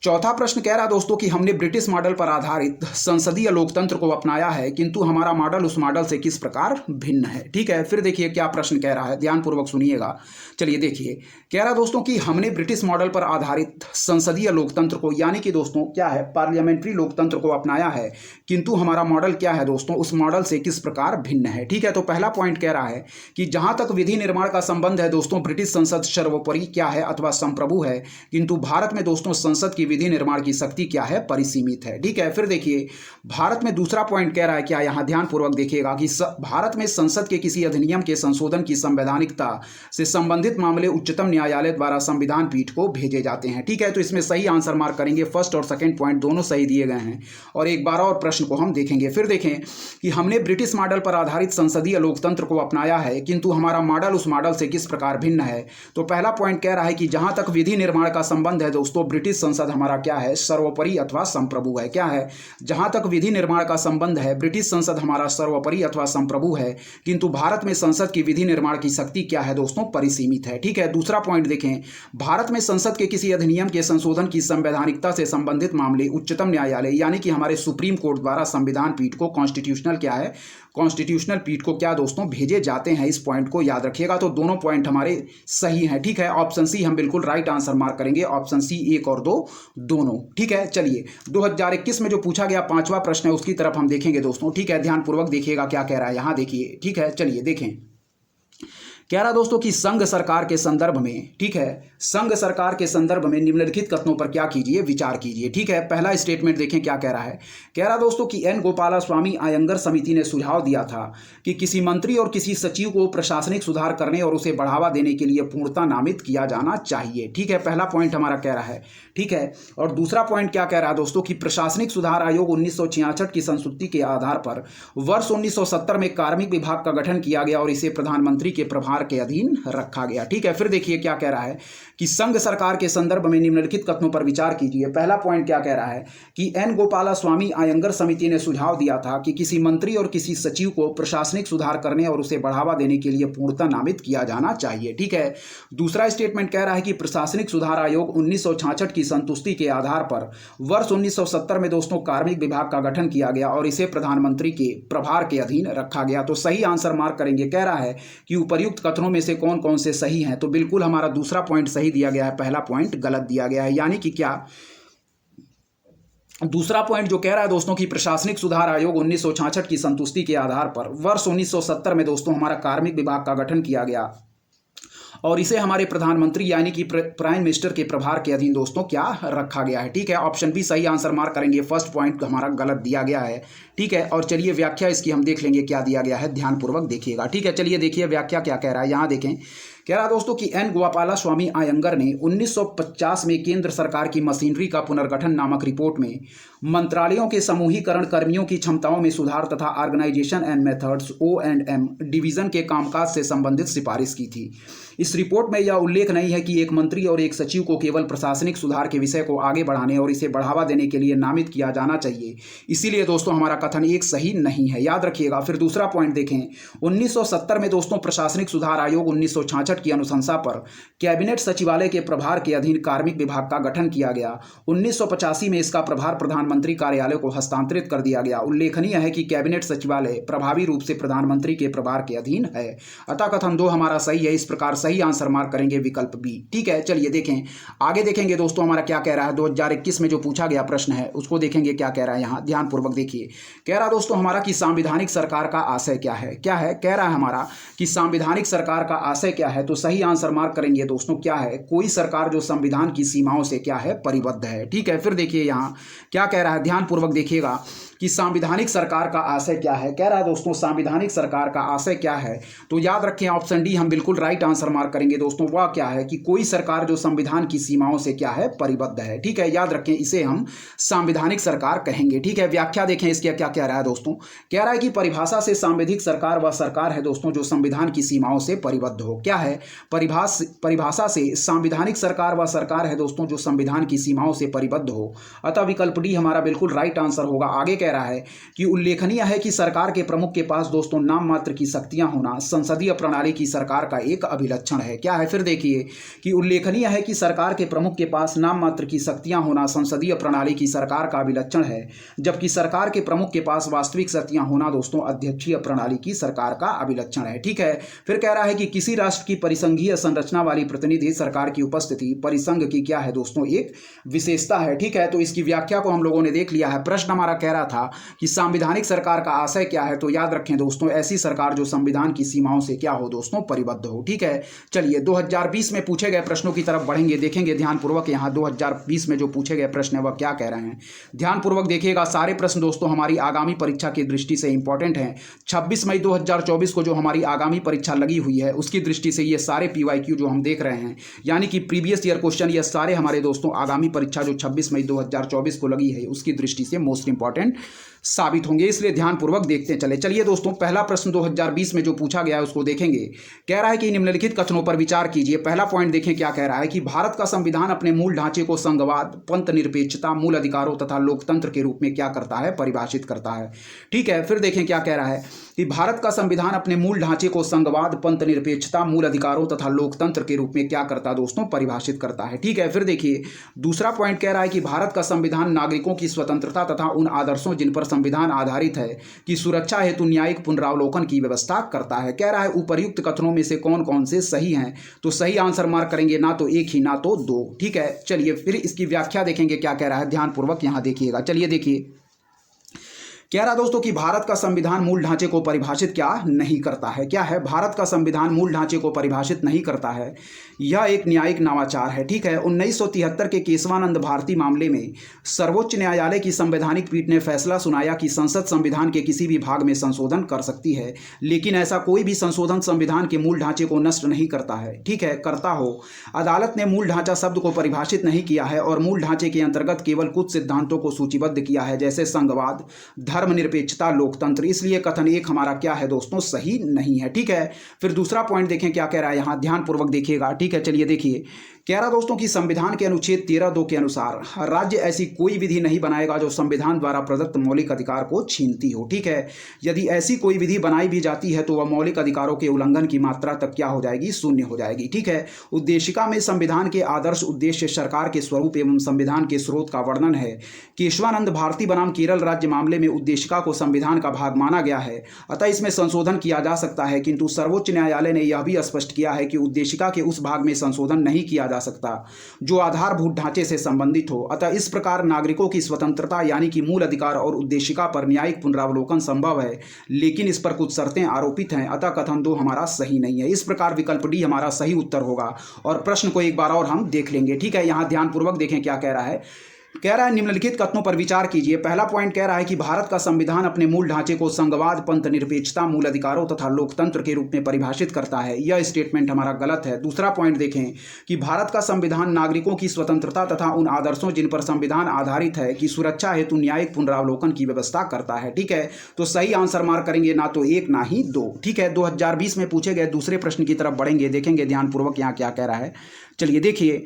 चौथा प्रश्न कह रहा दोस्तों कि हमने ब्रिटिश मॉडल पर आधारित संसदीय लोकतंत्र को अपनाया है किंतु हमारा मॉडल उस मॉडल से किस प्रकार भिन्न है, ठीक है। फिर देखिए क्या प्रश्न कह रहा है, ध्यानपूर्वक सुनिएगा। चलिए देखिए कह रहा दोस्तों कि हमने ब्रिटिश मॉडल पर आधारित संसदीय लोकतंत्र को यानी कि दोस्तों क्या है पार्लियामेंट्री लोकतंत्र को अपनाया है किंतु हमारा मॉडल क्या है दोस्तों उस मॉडल से किस प्रकार भिन्न है, ठीक है। तो पहला पॉइंट कह रहा है कि जहां तक विधि निर्माण का संबंध है दोस्तों ब्रिटिश संसद सर्वोपरि क्या है अथवा संप्रभु है, किंतु भारत में दोस्तों संसद की विधि निर्माण की शक्ति क्या है परिसीमित है, ठीक है। फिर देखिए भारत में दूसरा पॉइंट कह रहा है क्या, यहां ध्यानपूर्वक देखिएगा कि भारत में संसद के किसी अधिनियम के संशोधन की संवैधानिकता से संबंधित मामले उच्चतम न्यायालय द्वारा संविधान पीठ को भेजे जाते हैं, ठीक है। तो इसमें सही आंसर मार्क करेंगे, फर्स्ट और सेकंड पॉइंट दोनों सही दिए गए हैं। और एक बार और प्रश्न को हम देखेंगे। फिर देखें कि हमने ब्रिटिश मॉडल पर आधारित संसदीय लोकतंत्र को अपनाया है किंतु हमारा मॉडल उस मॉडल से किस प्रकार भिन्न है। तो पहला पॉइंट कह रहा है कि जहां तक विधि निर्माण का संबंध है दोस्तों ब्रिटिश संसद हमारा क्या है सर्वोपरि अथवा संप्रभु है, क्या है। जहां तक विधि निर्माण का संबंध है ब्रिटिश संसद हमारा सर्वोपरि अथवा संप्रभु है किंतु भारत में संसद की विधि निर्माण की शक्ति क्या है दोस्तों परिसीमित है, ठीक है। दूसरा पॉइंट देखें, भारत में संसद के किसी अधिनियम के संशोधन की संवैधानिकता से संबंधित मामले उच्चतम न्यायालय यानी कि हमारे सुप्रीम कोर्ट द्वारा संविधान पीठ को कॉन्स्टिट्यूशनल क्या है कॉन्स्टिट्यूशनल पीठ को क्या दोस्तों भेजे जाते हैं। इस पॉइंट को याद रखिएगा। तो दोनों पॉइंट हमारे सही हैं, ठीक है। ऑप्शन सी हम बिल्कुल राइट आंसर मार्क करेंगे, ऑप्शन सी 1 और 2 दोनों, ठीक है। चलिए 2021 में जो पूछा गया पांचवा प्रश्न है उसकी तरफ हम देखेंगे दोस्तों, ठीक है। ध्यानपूर्वक देखिएगा क्या कह रहा है, यहां देखिए, ठीक है। चलिए देखें कह रहा दोस्तों कि संघ सरकार के संदर्भ में, ठीक है, संघ सरकार के संदर्भ में निम्नलिखित कथनों पर क्या कीजिए विचार कीजिए, ठीक है। पहला स्टेटमेंट देखें क्या कह रहा है, कह रहा दोस्तों कि एन गोपालास्वामी आयंगर समिति ने सुझाव दिया था कि किसी मंत्री और किसी सचिव को प्रशासनिक सुधार करने और उसे बढ़ावा देने के लिए पूर्णता नामित किया जाना चाहिए, ठीक है। पहला पॉइंट हमारा कह रहा है, ठीक है। और दूसरा पॉइंट क्या कह रहा है दोस्तों कि प्रशासनिक सुधार आयोग 1966 की संस्तुति के आधार पर वर्ष 1970 में कार्मिक विभाग का गठन किया गया और इसे प्रधानमंत्री के प्रभार के अधीन रखा गया, ठीक है। फिर देखिए क्या कह रहा है कि संघ सरकार के संदर्भ में निम्नलिखित कथनों पर विचार कीजिए। पहला पॉइंट क्या कह रहा है कि एन गोपालास्वामी आयंगर समिति ने सुझाव दिया था कि किसी मंत्री और किसी सचिव को प्रशासनिक सुधार करने और उसे बढ़ावा देने के लिए पूर्णता नामित किया जाना चाहिए, ठीक है। दूसरा स्टेटमेंट कह रहा है कि प्रशासनिक सुधार आयोग 1966 की संतुष्टि के आधार पर वर्ष 1970 में दोस्तों कार्मिक विभाग का गठन किया गया और इसे प्रधानमंत्री के प्रभार के अधीन रखा गया। तो सही आंसर मार्क करेंगे। कह रहा है कि उपर्युक्त कथनों में से कौन कौन से सही हैं। तो बिल्कुल हमारा दूसरा पॉइंट सही दिया गया है, पहला पॉइंट गलत दिया गया है। यानी कि क्या दूसरा पॉइंट जो कह रहा है दोस्तों कि प्रशासनिक सुधार आयोग 1966 की संतुष्टि के आधार पर वर्ष 1970 में दोस्तों हमारा कार्मिक विभाग का गठन किया गया और इसे हमारे प्रधानमंत्री यानी कि प्राइम मिनिस्टर के प्रभार के अधीन दोस्तों क्या रखा गया है। ठीक है, ऑप्शन बी सही आंसर मार्क करेंगे। फर्स्ट पॉइंट हमारा गलत दिया गया है। ठीक है, और चलिए व्याख्या इसकी हम देख लेंगे क्या दिया गया है, ध्यानपूर्वक देखिएगा। ठीक है, चलिए देखिए व्याख्या क्या कह रहा है। यहाँ देखें, कह रहा दोस्तों कि एन गोपाला स्वामी अयंगर ने 1950 में केंद्र सरकार की मशीनरी का पुनर्गठन नामक रिपोर्ट में मंत्रालयों के समूहीकरण, कर्मियों की क्षमताओं में सुधार तथा organisation and methods O&M division के कामकाज से संबंधित सिफारिश की थी। इस रिपोर्ट में यह उल्लेख नहीं है कि एक मंत्री और एक सचिव को केवल प्रशासनिक सुधार के विषय को आगे बढ़ाने और इसे बढ़ावा देने के लिए नामित किया जाना चाहिए। इसीलिए दोस्तों हमारा कथन एक सही नहीं है, याद रखिएगा। फिर दूसरा पॉइंट देखें, 1970 में दोस्तों प्रशासनिक सुधार आयोग 1966 की अनुशंसा पर कैबिनेट सचिवालय के प्रभार के अधीन कार्मिक विभाग का गठन किया गया। 1985 में इसका प्रभार प्रधानमंत्री कार्यालय को हस्तांतरित कर दिया गया। उल्लेखनीय है कि कैबिनेट सचिवालय प्रभावी रूप से प्रधानमंत्री के प्रभार के अधीन है। अतः कथन 2 हमारा सही है। इस प्रकार सही आंसर मार्क करेंगे विकल्प बी। ठीक है, चलिए देखें आगे देखेंगे दोस्तों हमारा क्या कह रहा है। 2021 में जो पूछा गया प्रश्न है उसको देखेंगे क्या कह रहा है। यहाँ ध्यानपूर्वक देखिए, कह रहा दोस्तों हमारा कि संवैधानिक सरकार का आशय क्या है। क्या है, कह रहा है हमारा कि संवैधानिक सरकार का आशय क्या है। तो सही आंसर मार्क करेंगे दोस्तों क्या है, कोई सरकार जो संविधान की सीमाओं से क्या है, परिबद्ध है। ठीक है, फिर देखिए यहाँ क्या कह रहा है, ध्यानपूर्वक देखिएगा कि संवैधानिक सरकार का आशय क्या है। कह रहा है दोस्तों संवैधानिक सरकार का आशय क्या है, तो याद रखें ऑप्शन डी हम बिल्कुल राइट आंसर मार्क करेंगे दोस्तों। वह क्या है कि कोई सरकार जो संविधान की सीमाओं से क्या है, परिबद्ध है। ठीक है, याद रखें इसे हम संवैधानिक सरकार कहेंगे। ठीक है, व्याख्या देखें इसके क्या कह रहा है दोस्तों। कह रहा है कि परिभाषा से संवैधानिक सरकार वह सरकार है दोस्तों जो संविधान की सीमाओं से परिबद्ध हो। क्या है, परिभाषा से संवैधानिक सरकार वह सरकार है दोस्तों जो संविधान की सीमाओं से परिबद्ध हो। अतः विकल्प डी हमारा बिल्कुल राइट आंसर होगा। आगे कह रहा है कि उल्लेखनीय है कि सरकार के प्रमुख के पास दोस्तों नाम मात्र की शक्तियां होना संसदीय प्रणाली की सरकार का एक अभिलक्षण है। क्या है, फिर देखिए कि उल्लेखनीय है कि सरकार के प्रमुख के पास नाम मात्र की शक्तियां होना संसदीय प्रणाली की सरकार का अभिलक्षण है, जबकि सरकार के प्रमुख के पास वास्तविक शक्तियां होना दोस्तों अध्यक्षीय प्रणाली की सरकार का अभिलक्षण है। ठीक है, फिर कह रहा है कि किसी राष्ट्र की परिसंघीय संरचना वाली प्रतिनिधि सरकार की उपस्थिति परिसंघ की क्या है दोस्तों, एक विशेषता है। ठीक है, तो इसकी व्याख्या को हम लोगों ने देख लिया है। प्रश्न हमारा कह रहा था कि संवैधानिक सरकार का आशय क्या है, तो याद रखें दोस्तों ऐसी सरकार जो संविधान की सीमाओं से क्या हो दोस्तों, परिबद्ध हो। ठीक है, चलिए 2020 में पूछे गए प्रश्नों की तरफ बढ़ेंगे, देखेंगे ध्यानपूर्वक। यहाँ 2020 में जो पूछे गए प्रश्न है वह क्या कह रहे हैं, ध्यानपूर्वक देखिएगा। सारे प्रश्न दोस्तों हमारी आगामी परीक्षा की दृष्टि से इंपॉर्टेंट हैं। 26 मई 2024 को जो हमारी आगामी परीक्षा लगी हुई है उसकी दृष्टि से ये सारे PYQ जो हम देख रहे हैं, यानी कि प्रीवियस ईयर क्वेश्चन, ये सारे हमारे दोस्तों आगामी परीक्षा जो 26 मई 2024 को लगी है उसकी दृष्टि से मोस्ट इंपॉर्टेंट साबित होंगे, इसलिए ध्यानपूर्वक देखते चले। चलिए दोस्तों पहला प्रश्न 2020 में जो पूछा गया है उसको देखेंगे। कह रहा है कि निम्नलिखित कथनों पर विचार कीजिए। पहला पॉइंट देखें क्या कह रहा है कि भारत का संविधान अपने मूल ढांचे को संघवाद, पंथ निरपेक्षता, मूल अधिकारों तथा लोकतंत्र के रूप में क्या करता है, परिभाषित करता है। ठीक है, फिर देखें क्या कह रहा है कि भारत का संविधान अपने मूल ढांचे को संघवाद, पंथ निरपेक्षता, मूल अधिकारों तथा लोकतंत्र के रूप में क्या करता है दोस्तों, परिभाषित करता है। ठीक है, फिर देखिए दूसरा पॉइंट कह रहा है कि भारत का संविधान नागरिकों की स्वतंत्रता तथा उन आदर्शों जिन पर संविधान आधारित है कि सुरक्षा हेतु न्यायिक पुनरावलोकन की व्यवस्था करता है। कह रहा है उपर्युक्त कथनों में से कौन कौन से सही हैं, तो सही आंसर मार्क करेंगे ना तो एक ही ना तो दो। ठीक है, चलिए फिर इसकी व्याख्या देखेंगे क्या कह रहा है, ध्यानपूर्वक यहां देखिएगा। चलिए देखिए, कह रहा दोस्तों कि भारत का संविधान मूल ढांचे को परिभाषित क्या नहीं करता है। क्या है, भारत का संविधान मूल ढांचे को परिभाषित नहीं करता है, यह एक न्यायिक नवाचार है। ठीक है, 1973 के केशवानंद भारती मामले में सर्वोच्च न्यायालय की संवैधानिक पीठ ने फैसला सुनाया कि संसद संविधान के किसी भी भाग में संशोधन कर सकती है, लेकिन ऐसा कोई भी संशोधन संविधान के मूल ढांचे को नष्ट नहीं करता है। ठीक है, करता हो। अदालत ने मूल ढांचा शब्द को परिभाषित नहीं किया है और मूल ढांचे के अंतर्गत केवल कुछ सिद्धांतों को सूचीबद्ध किया है, जैसे संघवाद, धर्मनिरपेक्षता, लोकतंत्र। इसलिए कथन एक हमारा क्या है दोस्तों, सही नहीं है। ठीक है, फिर दूसरा पॉइंट देखें क्या कह रहा है, यहां ध्यानपूर्वक देखिएगा। ठीक है, चलिए देखिए, कह रहा दोस्तों कि संविधान के अनुच्छेद 13(2) के अनुसार राज्य ऐसी कोई विधि नहीं बनाएगा जो संविधान द्वारा प्रदत्त मौलिक अधिकार को छीनती हो। ठीक है, यदि ऐसी कोई विधि बनाई भी जाती है तो वह मौलिक अधिकारों के उल्लंघन की मात्रा तक क्या हो जाएगी, शून्य हो जाएगी। ठीक है, उद्देशिका में संविधान के आदर्श उद्देश्य, सरकार के स्वरूप एवं संविधान के स्रोत का वर्णन है। केशवानंद भारती बनाम केरल राज्य मामले में उद्देशिका को संविधान का भाग माना गया है, अतः इसमें संशोधन किया जा सकता है, किंतु सर्वोच्च न्यायालय ने यह भी स्पष्ट किया है कि उद्देशिका के उस भाग में संशोधन नहीं किया जा सकता जो आधारभूत ढांचे से संबंधित हो। अतः इस प्रकार नागरिकों की स्वतंत्रता यानी कि मूल अधिकार और उद्देशिका पर न्यायिक पुनरावलोकन संभव है, लेकिन इस पर कुछ शर्तें आरोपित हैं। अतः कथन 2 हमारा सही नहीं है। इस प्रकार विकल्प डी हमारा सही उत्तर होगा। और प्रश्न को एक बार और हम देख लेंगे। ठीक है, यहाँ ध्यानपूर्वक देखें क्या कह रहा है। कह रहा है निम्नलिखित कथनों पर विचार कीजिए। पहला पॉइंट कह रहा है कि भारत का संविधान अपने मूल ढांचे को संघवाद, पंथ निरपेक्षता, मूल अधिकारों तथा लोकतंत्र के रूप में परिभाषित करता है। यह स्टेटमेंट हमारा गलत है। दूसरा पॉइंट देखें कि भारत का संविधान नागरिकों की स्वतंत्रता तथा उन आदर्शों जिन पर संविधान आधारित है की सुरक्षा हेतु न्यायिक पुनरावलोकन की व्यवस्था करता है। ठीक है, तो सही आंसर मार्क करेंगे, ना तो 1 ना ही 2। ठीक है, 2020 में पूछे गए दूसरे प्रश्न की तरफ बढ़ेंगे, देखेंगे ध्यानपूर्वक यहाँ क्या कह रहा है। चलिए देखिए,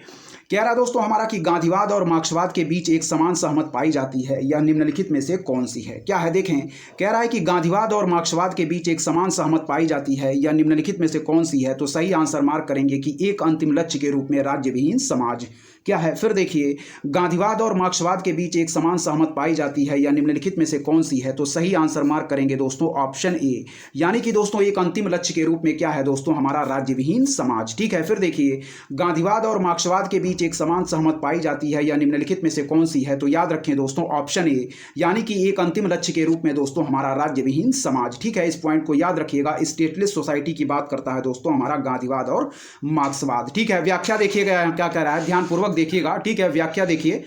कह रहा दोस्तों हमारा कि गांधीवाद और मार्क्सवाद के बीच एक समान सहमत पाई जाती है, यह निम्नलिखित में से कौन सी है? क्या है देखें, कह रहा है कि गांधीवाद और मार्क्सवाद के बीच एक समान सहमत पाई जाती है, यह निम्नलिखित में से कौन सी है? तो सही आंसर मार्क करेंगे कि एक अंतिम लक्ष्य के रूप में राज्य विहीन समाज। क्या है? फिर देखिए, गांधीवाद और मार्क्सवाद के बीच एक समान सहमत पाई जाती है, या निम्नलिखित में से कौन सी है? तो सही आंसर मार्क करेंगे दोस्तों ऑप्शन ए, यानी कि दोस्तों एक अंतिम लक्ष्य के रूप में क्या है दोस्तों? हमारा राज्य विहीन समाज। ठीक है, फिर देखिए, गांधीवाद और मार्क्सवाद के बीच एक समान सहमत पाई जाती है, या निम्नलिखित में से कौन सी है? तो याद रखें दोस्तों ऑप्शन ए, यानी कि एक अंतिम लक्ष्य के रूप में दोस्तों हमारा राज्य विहीन समाज। ठीक है, इस पॉइंट को याद रखिएगा। स्टेटलेस सोसाइटी की बात करता है दोस्तों हमारा गांधीवाद और मार्क्सवाद। ठीक है, व्याख्या देखिएगा क्या कह रहा है, ध्यानपूर्वक देखिएगा। ठीक है, व्याख्या देखिए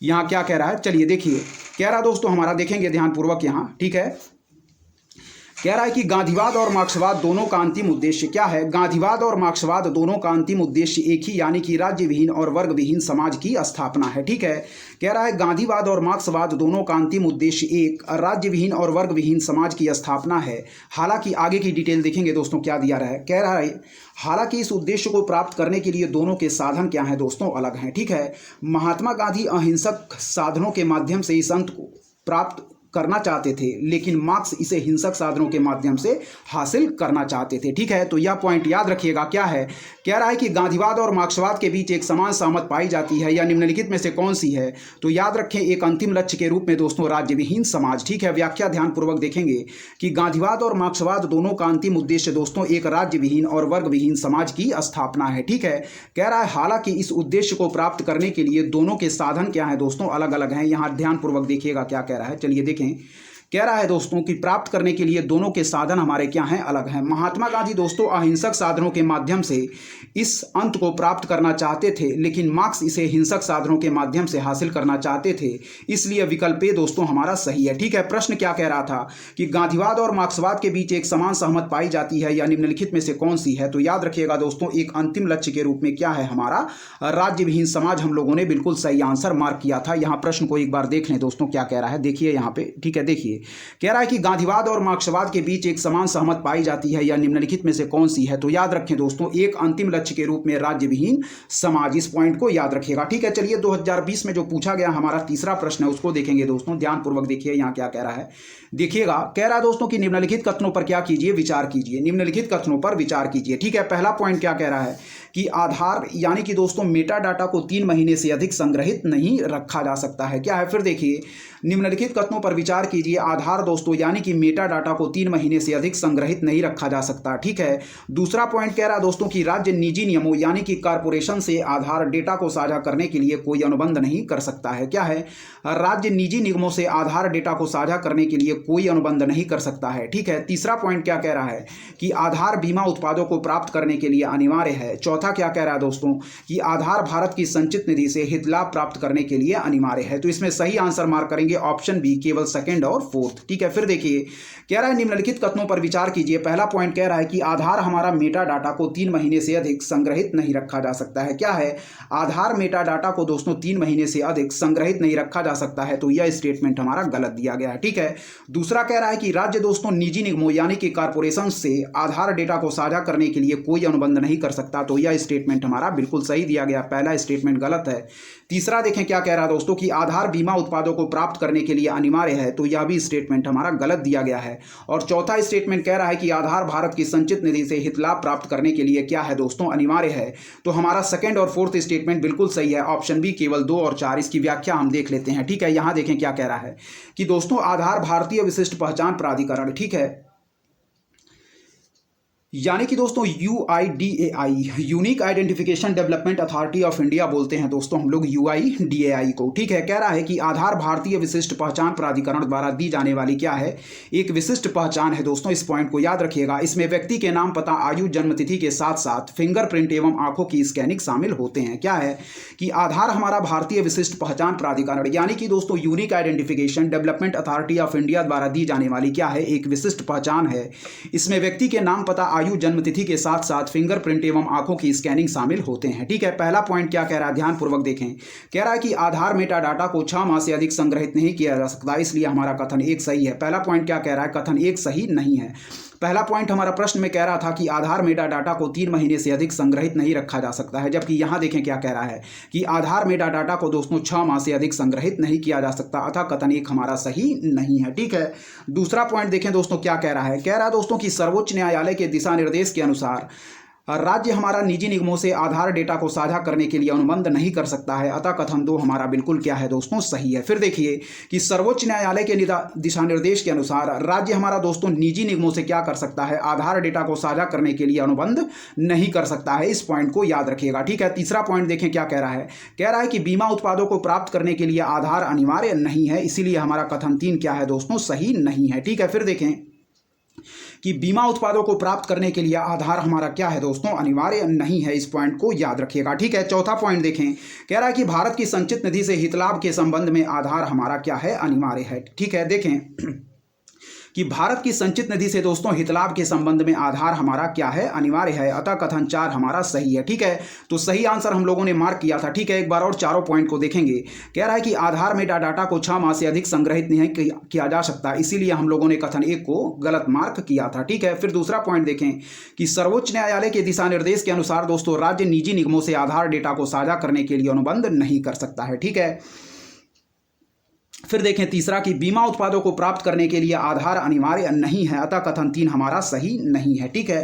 यहां क्या कह रहा है। चलिए देखिए, कह रहा दोस्तों हमारा, देखेंगे ध्यानपूर्वक यहां। ठीक है, कह रहा है कि गांधीवाद और मार्क्सवाद दोनों का अंतिम उद्देश्य क्या है? गांधीवाद और मार्क्सवाद दोनों का अंतिम उद्देश्य एक ही, यानी कि राज्य विहीन और वर्ग विहीन समाज की स्थापना है। ठीक है, कह रहा है गांधीवाद और मार्क्सवाद दोनों का अंतिम उद्देश्य एक राज्य विहीन और वर्ग विहीन समाज की स्थापना है। हालांकि आगे की डिटेल देखेंगे दोस्तों क्या दिया रहा है। कह रहा है हालांकि इस उद्देश्य को प्राप्त करने के लिए दोनों के साधन क्या हैं दोस्तों? अलग हैं। ठीक है, महात्मा गांधी अहिंसक साधनों के माध्यम से इस अंत को प्राप्त करना चाहते थे, लेकिन मार्क्स इसे हिंसक साधनों के माध्यम से हासिल करना चाहते थे। ठीक है, तो यह पॉइंट याद रखिएगा। क्या है? कह रहा है कि गांधीवाद और मार्क्सवाद के बीच एक समान सहमत पाई जाती है, या निम्नलिखित में से कौन सी है? तो याद रखें एक अंतिम लक्ष्य के रूप में दोस्तों राज्य विहीन समाज। ठीक है, व्याख्या ध्यानपूर्वक देखेंगे कि गांधीवाद और मार्क्सवाद दोनों का अंतिम उद्देश्य दोस्तों एक राज्य विहीन और वर्ग विहीन समाज की स्थापना है। ठीक है, कह रहा है हालांकि इस उद्देश्य को प्राप्त करने के लिए दोनों के साधन क्या है दोस्तों? अलग अलग हैं। यहां ध्यानपूर्वक देखिएगा क्या कह रहा है। चलिए देखें, कह रहा है दोस्तों कि प्राप्त करने के लिए दोनों के साधन हमारे क्या हैं? अलग हैं। महात्मा गांधी दोस्तों अहिंसक साधनों के माध्यम से इस अंत को प्राप्त करना चाहते थे, लेकिन मार्क्स इसे हिंसक साधनों के माध्यम से हासिल करना चाहते थे, इसलिए विकल्प ए दोस्तों हमारा सही है। ठीक है, प्रश्न क्या कह रहा था कि गांधीवाद और मार्क्सवाद के बीच एक समान सहमत पाई जाती है, या निम्नलिखित में से कौन सी है? तो याद रखिएगा दोस्तों एक अंतिम लक्ष्य के रूप में क्या है? हमारा राज्य विहीन समाज। हम लोगों ने बिल्कुल सही आंसर मार्क किया था। यहाँ प्रश्न को एक बार देख लें दोस्तों क्या कह रहा है, देखिए यहाँ पे। ठीक है, देखिए कह रहा है कि गांधीवाद और मार्क्सवाद के बीच एक समान सहमत पाई जाती है, या निम्नलिखित में से कौन सी है? तो याद रखें दोस्तों एक अंतिम लक्ष्य के रूप में राज्य विहीन समाज। इस पॉइंट को याद रखिएगा। ठीक है, चलिए 2020 में जो पूछा गया हमारा तीसरा प्रश्न है उसको देखेंगे दोस्तों। ध्यानपूर्वक देखिए यहाँ क्या कह रहा है, देखिएगा। कह रहा है दोस्तों कि निम्नलिखित कथनों पर क्या कीजिए? विचार कीजिए। निम्नलिखित कथनों पर विचार कीजिए। ठीक है, पहला पॉइंट क्या कह रहा है कि आधार यानी कि दोस्तों मेटा डाटा को 3 महीने से अधिक संग्रहित नहीं रखा जा सकता है। क्या है? फिर देखिए, निम्नलिखित कथनों पर विचार कीजिए। आधार दोस्तों यानी कि मेटा डाटा को 3 महीने से अधिक संग्रहित नहीं रखा जा सकता। ठीक है, दूसरा पॉइंट कह रहा है दोस्तों कि राज्य निजी नियमों यानी कि कारपोरेशन से आधार डेटा को साझा करने के लिए कोई अनुबंध नहीं कर सकता है। क्या है? राज्य निजी निगमों से आधार डेटा को साझा करने के लिए कोई अनुबंध नहीं कर सकता है। ठीक है, तीसरा पॉइंट क्या कह रहा है कि आधार बीमा उत्पादों को प्राप्त करने के लिए अनिवार्य है। चौथा क्या कह रहा है दोस्तों कि आधार भारत की संचित निधि से हित लाभ प्राप्त करने के लिए अनिवार्य है। तो इसमें सही आंसर मार्क करेंगे ऑप्शन बी, केवल सेकंड और फोर्थ। ठीक है, फिर देखिए कह रहा है निम्नलिखित कथनों पर विचार कीजिए। पहला पॉइंट कह रहा है कि आधार हमारा मेटा डाटा को 3 महीने से अधिक संग्रहित नहीं रखा जा सकता है। क्या है? आधार मेटा डाटा को दोस्तों 3 महीने से अधिक संग्रहित नहीं रखा जा सकता है, तो यह स्टेटमेंट हमारा गलत दिया गया है। ठीक है, दूसरा कह रहा है कि राज्य दोस्तों निजी निगमों यानी कि कारपोरेशन से आधार डेटा को साझा करने के लिए कोई अनुबंध नहीं कर सकता, तो यह स्टेटमेंट हमारा बिल्कुल सही दिया गया। पहला स्टेटमेंट गलत है। तीसरा देखें क्या कह रहा है दोस्तों कि आधार बीमा उत्पादों को प्राप्त करने के लिए अनिवार्य है, तो यह भी स्टेटमेंट हमारा गलत दिया गया है। और चौथा स्टेटमेंट कह रहा है कि आधार भारत की संचित निधि से हित लाभ प्राप्त करने के लिए क्या है दोस्तों? अनिवार्य है। तो हमारा सेकंड और फोर्थ स्टेटमेंट बिल्कुल सही है। ऑप्शन बी केवल 2 और 4। इसकी व्याख्या हम देख लेते हैं। ठीक है, यहां देखें क्या कह रहा है कि दोस्तों आधार भारतीय विशिष्ट पहचान प्राधिकरण, ठीक है, यानी कि दोस्तों UIDAI unique identification development authority of India बोलते हैं दोस्तों हम लोग UIDAI को। ठीक है, कह रहा है कि आधार भारतीय विशिष्ट पहचान प्राधिकरण द्वारा दी जाने वाली क्या है, एक विशिष्ट पहचान है दोस्तों। इस पॉइंट को याद रखिएगा। इसमें व्यक्ति के नाम, पता, आयु, जन्मतिथि के साथ साथ फिंगरप्रिंट एवं आंखों की स्कैनिंग शामिल होते हैं। क्या है कि आधार हमारा भारतीय विशिष्ट पहचान प्राधिकरण यानी कि दोस्तों unique identification development authority of India द्वारा दी जाने वाली क्या है, एक विशिष्ट पहचान है। इसमें व्यक्ति के नाम, पता, आयु, जन्मतिथि के साथ साथ फिंगरप्रिंट एवं आंखों की स्कैनिंग शामिल होते हैं। ठीक है, पहला पॉइंट क्या कह रहा है, ध्यान पूर्वक देखें। कह रहा है कि आधार मेटा डाटा को 6 माह से अधिक संग्रहित नहीं किया जा सकता, इसलिए हमारा कथन एक सही है। पहला पॉइंट क्या कह रहा है, कथन एक सही नहीं है। पहला पॉइंट हमारा प्रश्न में कह रहा था कि आधार मेटा डाटा को 3 महीने से अधिक संग्रहित नहीं रखा जा सकता है, जबकि यहां देखें क्या कह रहा है कि आधार मेटा डाटा को दोस्तों 6 माह से अधिक संग्रहित नहीं किया जा सकता, अतः कथन एक हमारा सही नहीं है। ठीक है, दूसरा पॉइंट देखें दोस्तों क्या कह रहा है। कह रहा है दोस्तों कि सर्वोच्च न्यायालय के दिशा निर्देश के अनुसार राज्य हमारा निजी निगमों से आधार डेटा को साझा करने के लिए अनुबंध नहीं कर सकता है, अतः कथन 2 हमारा बिल्कुल क्या है दोस्तों, सही है। फिर देखिए कि सर्वोच्च न्यायालय के दिशा निर्देश के अनुसार राज्य हमारा दोस्तों निजी निगमों से क्या कर सकता है, आधार डेटा को साझा करने के लिए अनुबंध नहीं कर सकता है। इस पॉइंट को याद रखिएगा। ठीक है, तीसरा पॉइंट देखें क्या कह रहा है। कह रहा है कि बीमा उत्पादों को प्राप्त करने के लिए आधार अनिवार्य नहीं है, इसीलिए हमारा कथन 3 क्या है दोस्तों, सही नहीं है। ठीक है, फिर देखें कि बीमा उत्पादों को प्राप्त करने के लिए आधार हमारा क्या है दोस्तों, अनिवार्य नहीं है। इस पॉइंट को याद रखिएगा। ठीक है, चौथा पॉइंट देखें। कह रहा है कि भारत की संचित निधि से हितलाभ के संबंध में आधार हमारा क्या है, अनिवार्य है। ठीक है, देखें कि भारत की संचित निधि से दोस्तों हितलाभ के संबंध में आधार हमारा क्या है, अनिवार्य है, अतः कथन 4 हमारा सही है। ठीक है, तो सही आंसर हम लोगों ने मार्क किया था। ठीक है, एक बार और चारों पॉइंट को देखेंगे। कह रहा है कि आधार मेटा डाटा को 6 माह से अधिक संग्रहित नहीं किया जा सकता, इसीलिए हम लोगों ने कथन 1 को गलत मार्क किया था। ठीक है, फिर दूसरा पॉइंट देखें कि सर्वोच्च न्यायालय के दिशा निर्देश के अनुसार दोस्तों राज्य निजी निगमों से आधार डेटा को साझा करने के लिए अनुबंध नहीं कर सकता है। ठीक है, फिर देखें तीसरा कि बीमा उत्पादों को प्राप्त करने के लिए आधार अनिवार्य नहीं है, अतः कथन 3 हमारा सही नहीं है। ठीक है,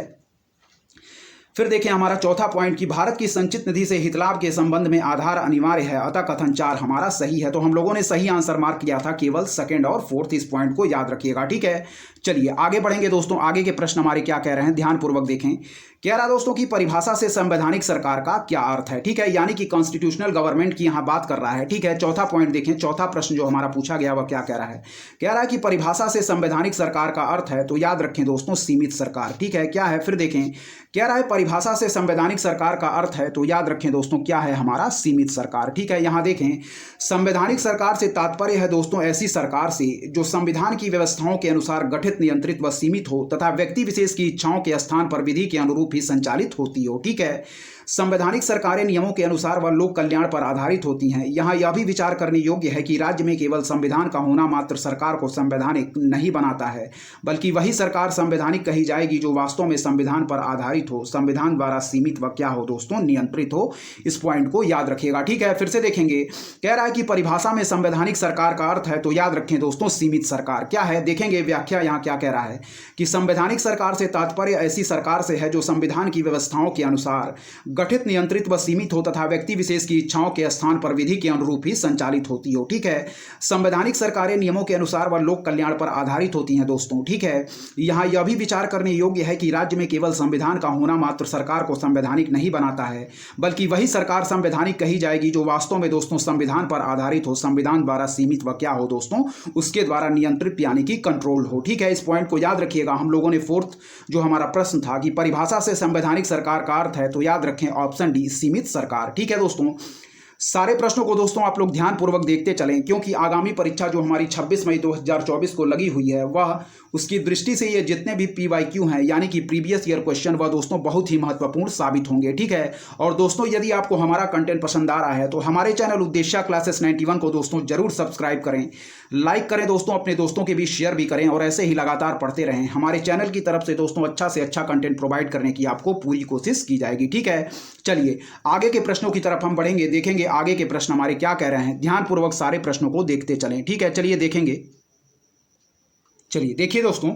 फिर देखें हमारा चौथा पॉइंट कि भारत की संचित निधि से हितलाभ के संबंध में आधार अनिवार्य है, अतः कथन 4 हमारा सही है। तो हम लोगों ने सही आंसर मार्क किया था, केवल सेकंड और फोर्थ। इस पॉइंट को याद रखिएगा। ठीक है, चलिए आगे बढ़ेंगे दोस्तों। आगे के प्रश्न हमारे क्या कह रहे हैं, ध्यानपूर्वक देखें। कह रहा दोस्तों की परिभाषा से संवैधानिक सरकार का क्या अर्थ है। ठीक है, यानी कि कॉन्स्टिट्यूशनल गवर्नमेंट की यहां बात कर रहा है। ठीक है, चौथा पॉइंट देखें, चौथा प्रश्न जो हमारा पूछा गया वह क्या कह रहा है। कह रहा है कि परिभाषा से संवैधानिक सरकार का अर्थ है, तो याद रखें दोस्तों सीमित सरकार। ठीक है, क्या है, फिर देखें। कह रहा है परिभाषा से संवैधानिक सरकार का अर्थ है, तो याद रखें दोस्तों क्या है हमारा, सीमित सरकार। ठीक है, यहां देखें संवैधानिक सरकार से तात्पर्य है दोस्तों ऐसी सरकार से जो संविधान की व्यवस्थाओं के अनुसार गठित, नियंत्रित व सीमित हो तथा व्यक्ति विशेष की इच्छाओं के स्थान पर विधि के अनुरूप ही संचालित होती हो। ठीक है, संवैधानिक सरकारें नियमों के अनुसार व लोक कल्याण पर आधारित होती हैं। यहाँ यह भी विचार करने योग्य है कि राज्य में केवल संविधान का होना मात्र सरकार को संवैधानिक नहीं बनाता है, बल्कि वही सरकार संवैधानिक कही जाएगी जो वास्तव में संविधान पर आधारित हो, संविधान द्वारा सीमित व क्या हो दोस्तों, नियंत्रित हो। इस पॉइंट को याद रखिएगा। ठीक है, फिर से देखेंगे। कह रहा है कि परिभाषा में संवैधानिक सरकार का अर्थ है, तो याद रखें दोस्तों सीमित सरकार। क्या है, देखेंगे व्याख्या यहाँ क्या कह रहा है कि संवैधानिक सरकार से तात्पर्य ऐसी सरकार से है जो संविधान की व्यवस्थाओं के अनुसार गठित, नियंत्रित व सीमित हो तथा व्यक्ति विशेष की इच्छाओं के स्थान पर विधि के अनुरूप ही संचालित होती हो। ठीक है, संवैधानिक सरकारें नियमों के अनुसार व लोक कल्याण पर आधारित होती हैं दोस्तों। ठीक है, यहाँ यह भी विचार करने योग्य है कि राज्य में केवल संविधान का होना मात्र सरकार को संवैधानिक नहीं बनाता है, बल्कि वही सरकार संवैधानिक कही जाएगी जो वास्तव में दोस्तों संविधान पर आधारित हो, संविधान द्वारा सीमित व क्या हो दोस्तों, उसके द्वारा नियंत्रित यानी कि कंट्रोल हो। ठीक है, इस पॉइंट को याद रखिएगा। हम लोगों ने फोर्थ जो हमारा प्रश्न था कि परिभाषा से संवैधानिक सरकार का अर्थ है, तो याद रखें ऑप्शन डी सीमित सरकार। ठीक है दोस्तों, सारे प्रश्नों को दोस्तों आप लोग ध्यानपूर्वक देखते चलें, क्योंकि आगामी परीक्षा जो हमारी 26 मई 2024 को लगी हुई है वह उसकी दृष्टि से ये जितने भी PYQ हैं यानी कि प्रीवियस ईयर क्वेश्चन वह दोस्तों बहुत ही महत्वपूर्ण साबित होंगे। ठीक है, और दोस्तों यदि आपको हमारा कंटेंट पसंद आ रहा है तो हमारे चैनल उद्देश्य क्लासेस 91 को दोस्तों जरूर सब्सक्राइब करें, लाइक करें दोस्तों, अपने दोस्तों के बीच शेयर भी करें और ऐसे ही लगातार पढ़ते रहें। हमारे चैनल की तरफ से दोस्तों अच्छा से अच्छा कंटेंट प्रोवाइड करने की आपको पूरी कोशिश की जाएगी। ठीक है, चलिए आगे के प्रश्नों की तरफ हम बढ़ेंगे, देखेंगे आगे के प्रश्न हमारे क्या कह रहे हैं। ध्यानपूर्वक सारे प्रश्नों को देखते चलें। ठीक है, चलिए देखेंगे। चलिए देखिए दोस्तों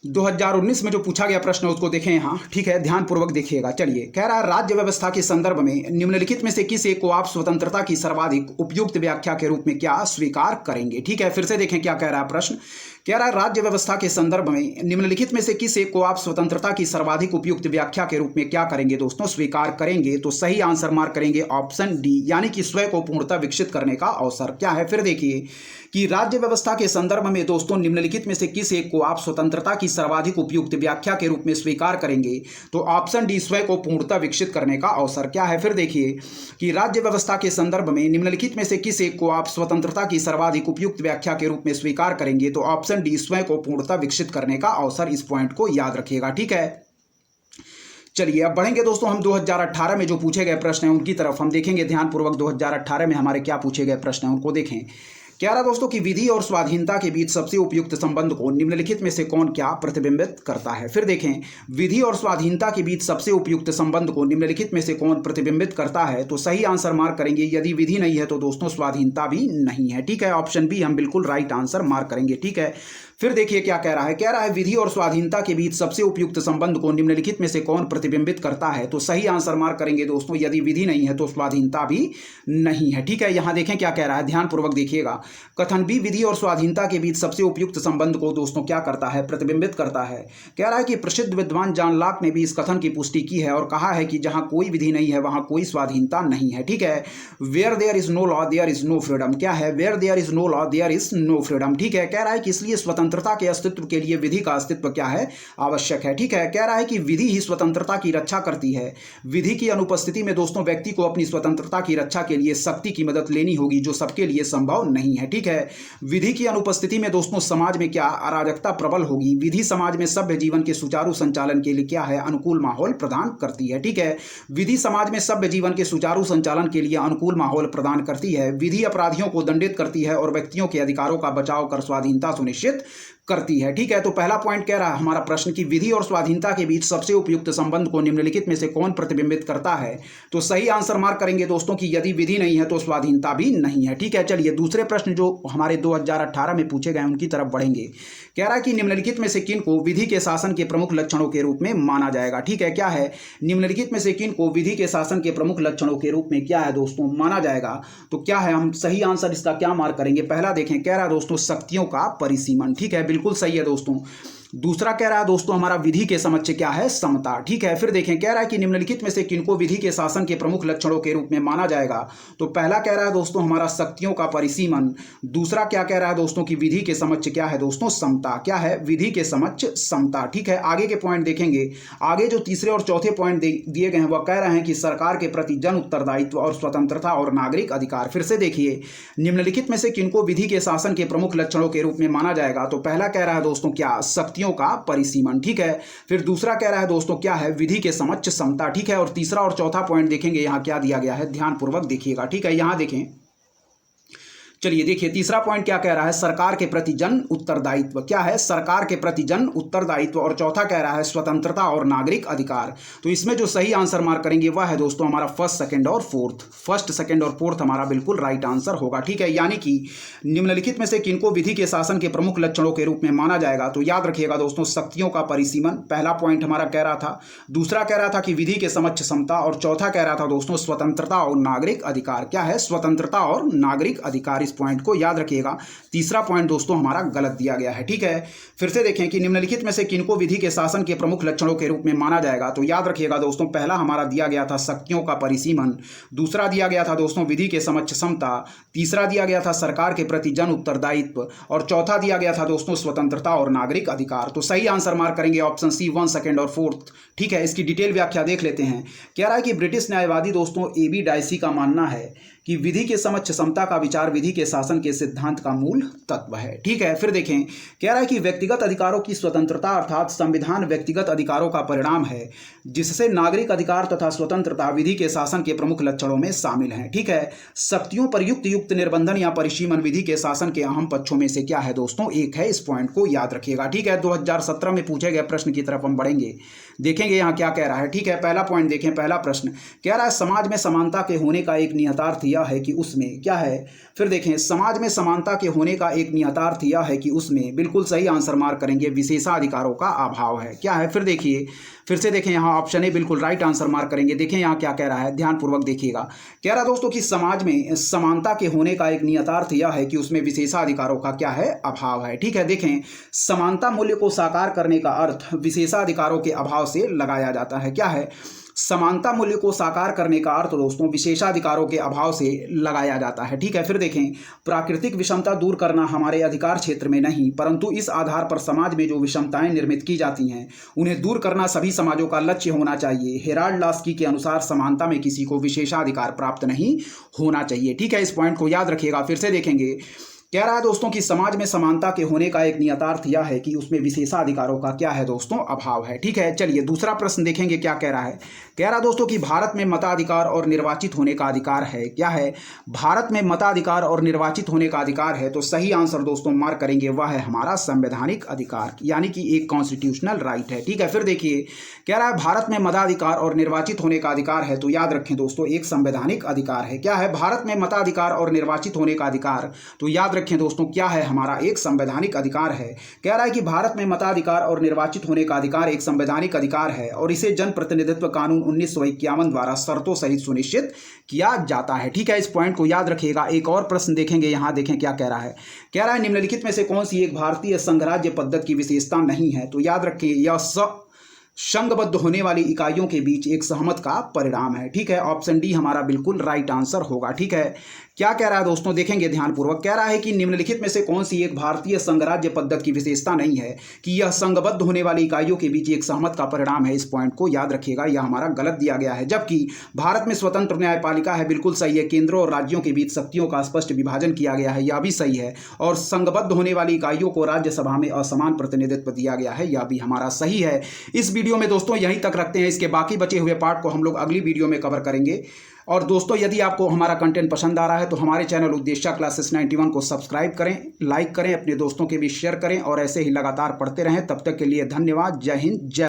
2019 में जो पूछा गया प्रश्न है उसको देखें यहाँ। ठीक है, ध्यानपूर्वक देखिएगा। चलिए, कह रहा है राज्य व्यवस्था के संदर्भ में निम्नलिखित में से किस एक को आप स्वतंत्रता की सर्वाधिक उपयुक्त व्याख्या के रूप में क्या स्वीकार करेंगे। ठीक है, फिर से देखें क्या कह रहा है प्रश्न। कह रहा है राज्य व्यवस्था के संदर्भ में निम्नलिखित में से किस एक को आप स्वतंत्रता की सर्वाधिक उपयुक्त व्याख्या के रूप में क्या करेंगे दोस्तों, स्वीकार करेंगे। तो सही आंसर मार्क करेंगे ऑप्शन डी, यानी कि स्वयं को पूर्णतः विकसित करने का अवसर। क्या है, फिर देखिए कि राज्य व्यवस्था के संदर्भ में दोस्तों निम्नलिखित में से किस एक को आप स्वतंत्रता की सर्वाधिक उपयुक्त व्याख्या के रूप में स्वीकार करेंगे। तो ऑप्शन डी, स्वयं को पूर्णतः विकसित करने का अवसर। क्या है, फिर देखिए कि राज्य व्यवस्था के संदर्भ में निम्नलिखित में से किस एक को आप स्वतंत्रता की सर्वाधिक उपयुक्त व्याख्या के रूप में स्वीकार करेंगे। तो ऑप्शन डी, स्वयं को पूर्णतः विकसित करने का अवसर। इस पॉइंट को याद रखिएगा, ठीक है। चलिए अब बढ़ेंगे दोस्तों हम 2018 में जो पूछे गए प्रश्न हैं उनकी तरफ हम देखेंगे ध्यानपूर्वक। 2018 में हमारे क्या पूछे गए प्रश्न हैं उनको देखें। कह रहा दोस्तों कि विधि और स्वाधीनता के बीच सबसे उपयुक्त संबंध को निम्नलिखित में से कौन क्या प्रतिबिंबित करता है। फिर देखें, विधि और स्वाधीनता के बीच सबसे उपयुक्त संबंध को निम्नलिखित में से कौन प्रतिबिंबित करता है। तो सही आंसर मार्क करेंगे, यदि विधि नहीं है तो दोस्तों स्वाधीनता भी नहीं है, ठीक है। ऑप्शन बी हम बिल्कुल राइट आंसर मार्क करेंगे, ठीक है। फिर देखिए क्या कह रहा है विधि और स्वाधीनता के बीच सबसे उपयुक्त संबंध को निम्नलिखित में से कौन प्रतिबिंबित करता है। तो सही आंसर मार्क करेंगे दोस्तों, यदि विधि नहीं है तो स्वाधीनता भी नहीं है, ठीक है। यहां देखें क्या कह रहा है, ध्यानपूर्वक देखिएगा। कथन बी विधि और स्वाधीनता के बीच सबसे उपयुक्त संबंध को दोस्तों क्या करता है, प्रतिबिंबित करता है। कह रहा है कि प्रसिद्ध विद्वान जॉन लॉक ने भी इस कथन की पुष्टि की है और कहा है कि जहां कोई विधि नहीं है वहां कोई स्वाधीनता नहीं है, ठीक है। Where there is no law there is no freedom. क्या है, where there is no law there is no freedom, ठीक है। कह रहा है कि इसलिए स्वतंत्रता के अस्तित्व के लिए विधि का अस्तित्व क्या है, आवश्यक है, ठीक है। कह रहा है कि विधि ही स्वतंत्रता की रक्षा करती है। विधि की अनुपस्थिति में दोस्तों व्यक्ति को अपनी स्वतंत्रता की रक्षा के लिए शक्ति की मदद लेनी होगी जो सबके लिए संभव नहीं है, ठीक है। विधि की अनुपस्थिति में दोस्तों समाज में क्या अराजकता प्रबल होगी। विधि समाज में सभ्य जीवन के सुचारू संचालन के लिए क्या है, अनुकूल माहौल प्रदान करती है, ठीक है। विधि समाज में सभ्य जीवन के सुचारू संचालन के लिए अनुकूल माहौल प्रदान करती है। विधि अपराधियों को दंडित करती है और व्यक्तियों के अधिकारों का बचाव कर स्वाधीनता सुनिश्चित करती है, ठीक है। तो पहला पॉइंट कह रहा है हमारा प्रश्न की विधि और स्वाधीनता के बीच सबसे उपयुक्त संबंध को निम्नलिखित में से कौन प्रतिबिंबित करता है। तो सही आंसर मार्क करेंगे दोस्तों कि यदि विधि नहीं है तो स्वाधीनता भी नहीं है, ठीक है। चलिए दूसरे प्रश्न जो हमारे 2018 में पूछे गए उनकी तरफ बढ़ेंगे। कह रहा है कि निम्नलिखित में से किन को विधि के शासन के प्रमुख लक्षणों के रूप में माना जाएगा, ठीक है। क्या है, निम्नलिखित में से किन को विधि के शासन के प्रमुख लक्षणों के रूप में क्या है दोस्तों माना जाएगा। तो क्या है, हम सही आंसर इसका क्या मार्क करेंगे। पहला देखें, कह रहा है दोस्तों शक्तियों का परिसीमन, ठीक है, बिल्कुल सही है दोस्तों। दूसरा कह रहा है दोस्तों हमारा विधि के समक्ष क्या है, समता, ठीक है। फिर देखें, कह रहा है कि निम्नलिखित में से किनको विधि के शासन के प्रमुख लक्षणों के रूप में माना जाएगा। तो पहला कह रहा है दोस्तों हमारा शक्तियों का परिसीमन। दूसरा क्या कह रहा है दोस्तों कि विधि के समक्ष क्या है दोस्तों, समता। क्या है, विधि के समक्ष समता, ठीक है। आगे के पॉइंट देखेंगे। आगे जो तीसरे और चौथे पॉइंट दिए गए हैं वह कह रहे हैं कि सरकार के प्रति जन उत्तरदायित्व और स्वतंत्रता और नागरिक अधिकार। फिर से देखिए, निम्नलिखित में से किनको विधि के शासन के प्रमुख लक्षणों के रूप में माना जाएगा। तो पहला कह रहा है दोस्तों क्या, का परिसीमन, ठीक है। फिर दूसरा कह रहा है दोस्तों क्या है, विधि के समक्ष समता, ठीक है। और तीसरा और चौथा पॉइंट देखेंगे यहां क्या दिया गया है, ध्यानपूर्वक देखिएगा, ठीक है। यहां देखें, चलिए देखिए तीसरा पॉइंट क्या कह रहा है, सरकार के प्रति जन उत्तरदायित्व। क्या है, सरकार के प्रति जन उत्तरदायित्व। और चौथा कह रहा है स्वतंत्रता और नागरिक अधिकार। तो इसमें जो सही आंसर मार्क करेंगे वह है दोस्तों हमारा फर्स्ट, सेकंड और फोर्थ। फर्स्ट, सेकंड और फोर्थ हमारा बिल्कुल राइट आंसर होगा, ठीक है। यानी कि निम्नलिखित में से किनको विधि के शासन के प्रमुख लक्षणों के रूप में माना जाएगा। तो याद रखिएगा दोस्तों, शक्तियों का परिसीमन पहला पॉइंट हमारा कह रहा था। दूसरा कह रहा था कि विधि के समक्ष समता। और चौथा कह रहा था दोस्तों स्वतंत्रता और नागरिक अधिकार। क्या है, स्वतंत्रता और नागरिक अधिकार। इस पॉइंट को याद रखिएगा। तीसरा पॉइंट दोस्तों हमारा गलत दिया गया है, ठीक है। फिर से देखें कि निम्नलिखित में से किनको विधि के शासन के प्रमुख लक्षणों के रूप में माना जाएगा। तो याद रखिएगा दोस्तों, पहला हमारा दिया गया था शक्तियों का परिसीमन। दूसरा दिया गया था दोस्तों विधि के समक्ष समता। तीसरा दिया गया था सरकार के प्रति जन उत्तरदायित्व। और चौथा दिया गया था दोस्तों स्वतंत्रता और नागरिक अधिकार। तो सही आंसर मार्क करेंगे ऑप्शन सी, 1, सेकंड और फोर्थ, ठीक है। इसकी डिटेल व्याख्या देख लेते हैं। कह रहा है कि ब्रिटिश न्यायवादी दोस्तों एबी डायसी का मानना है कि विधि के समक्ष समता का विचार विधि के शासन के सिद्धांत का मूल तत्व है, ठीक है। फिर देखें, कह रहा है कि व्यक्तिगत अधिकारों की स्वतंत्रता अर्थात संविधान व्यक्तिगत अधिकारों का परिणाम है जिससे नागरिक अधिकार तथा स्वतंत्रता विधि के शासन के प्रमुख लक्षणों में शामिल हैं, ठीक है। शक्तियों पर युक्त निर्बंधन या परिसीमन विधि के शासन के अहम पक्षों में से क्या है दोस्तों, एक है। इस पॉइंट को याद रखिएगा, ठीक है। 2017 में पूछे गए प्रश्न की तरफ हम बढ़ेंगे, देखेंगे यहाँ क्या कह रहा है, ठीक है। पहला पॉइंट देखें, पहला प्रश्न कह रहा है समाज में समानता के होने का एक निहितार्थ यह है कि उसमें क्या है। फिर देखें, समाज में समानता के होने का एक निहितार्थ यह है कि उसमें, बिल्कुल सही आंसर मार्क करेंगे, विशेषाधिकारों का अभाव है। क्या है, फिर देखिए, फिर से देखें यहाँ ऑप्शन ए बिल्कुल राइट आंसर मार्क करेंगे। देखें यहाँ क्या कह रहा है, ध्यानपूर्वक देखिएगा। कह रहा दोस्तों कि समाज में समानता के होने का एक नियतार्थ यह है कि उसमें विशेषाधिकारों का क्या है, अभाव है। ठीक है, देखें समानता मूल्य को साकार करने का अर्थ विशेषाधिकारों के अभाव से लगाया जाता है। क्या है, समानता मूल्य को साकार करने का अर्थ दोस्तों विशेषाधिकारों के अभाव से लगाया जाता है। ठीक है, फिर देखें प्राकृतिक विषमता दूर करना हमारे अधिकार क्षेत्र में नहीं, परंतु इस आधार पर समाज में जो विषमताएं निर्मित की जाती हैं उन्हें दूर करना सभी समाजों का लक्ष्य होना चाहिए। हेराल्ड लास्की के अनुसार समानता में किसी को विशेषाधिकार प्राप्त नहीं होना चाहिए। ठीक है, इस पॉइंट को याद रखिएगा। फिर से देखेंगे, कह रहा है दोस्तों कि समाज में समानता के होने का एक नियतार्थ यह है कि उसमें विशेषाधिकारों का क्या है दोस्तों, अभाव है। ठीक है, चलिए दूसरा प्रश्न देखेंगे क्या कह रहा है। कह रहा दोस्तों कि भारत में मताधिकार और निर्वाचित होने का अधिकार है। क्या है, भारत में मताधिकार और निर्वाचित होने का अधिकार है। तो सही आंसर दोस्तों मार्क करेंगे, वह है हमारा संवैधानिक अधिकार, यानी कि एक कॉन्स्टिट्यूशनल राइट है। ठीक है, फिर देखिए कह रहा है भारत में मताधिकार और निर्वाचित होने का अधिकार है। तो याद रखें दोस्तों एक संवैधानिक अधिकार है। क्या है, भारत में मताधिकार और निर्वाचित होने का अधिकार, तो याद रखें दोस्तों क्या है, हमारा एक संवैधानिक अधिकार है। कह रहा है कि भारत में मताधिकार और निर्वाचित होने का अधिकार एक संवैधानिक अधिकार है और इसे जन प्रतिनिधित्व कानून 1951 द्वारा शर्तों सहित सुनिश्चित किया जाता है। ठीक है, इस पॉइंट को याद रखिएगा। एक और प्रश्न देखेंगे, यहां देखें क्या कह रहा है। कह रहा है निम्नलिखित में से कौन सी एक भारतीय संघराज्य पद्धति की विशेषता नहीं है। तो याद रखिए यह संघबद्ध होने वाली इकाइयों के बीच एक सहमत का परिणाम है। ठीक है, ऑप्शन डी हमारा बिल्कुल राइट आंसर होगा। ठीक है, क्या कह रहा है दोस्तों, देखेंगे ध्यानपूर्वक। कह रहा है कि निम्नलिखित में से कौन सी एक भारतीय संघराज्य पद्धति की विशेषता नहीं है कि यह संघबद्ध होने वाली इकाइयों के बीच एक सहमत का परिणाम है। इस पॉइंट को याद रखिएगा, यह हमारा गलत दिया गया है। जबकि भारत में स्वतंत्र न्यायपालिका है, बिल्कुल सही है। केंद्रों और राज्यों के बीच शक्तियों का स्पष्ट विभाजन किया गया है, यह भी सही है। और संघबद्ध होने वाली इकाइयों को राज्यसभा में असमान प्रतिनिधित्व दिया गया है, यह भी हमारा सही है। इस वीडियो में दोस्तों यहीं तक रखते हैं। इसके बाकी बचे हुए पार्ट को हम लोग अगली वीडियो में कवर करेंगे। और दोस्तों यदि आपको हमारा कंटेंट पसंद आ रहा है तो हमारे चैनल उद्देश्य क्लासेस 91 को सब्सक्राइब करें, लाइक करें, अपने दोस्तों के बीच शेयर करें और ऐसे ही लगातार पढ़ते रहें। तब तक के लिए धन्यवाद। जय हिंद, जय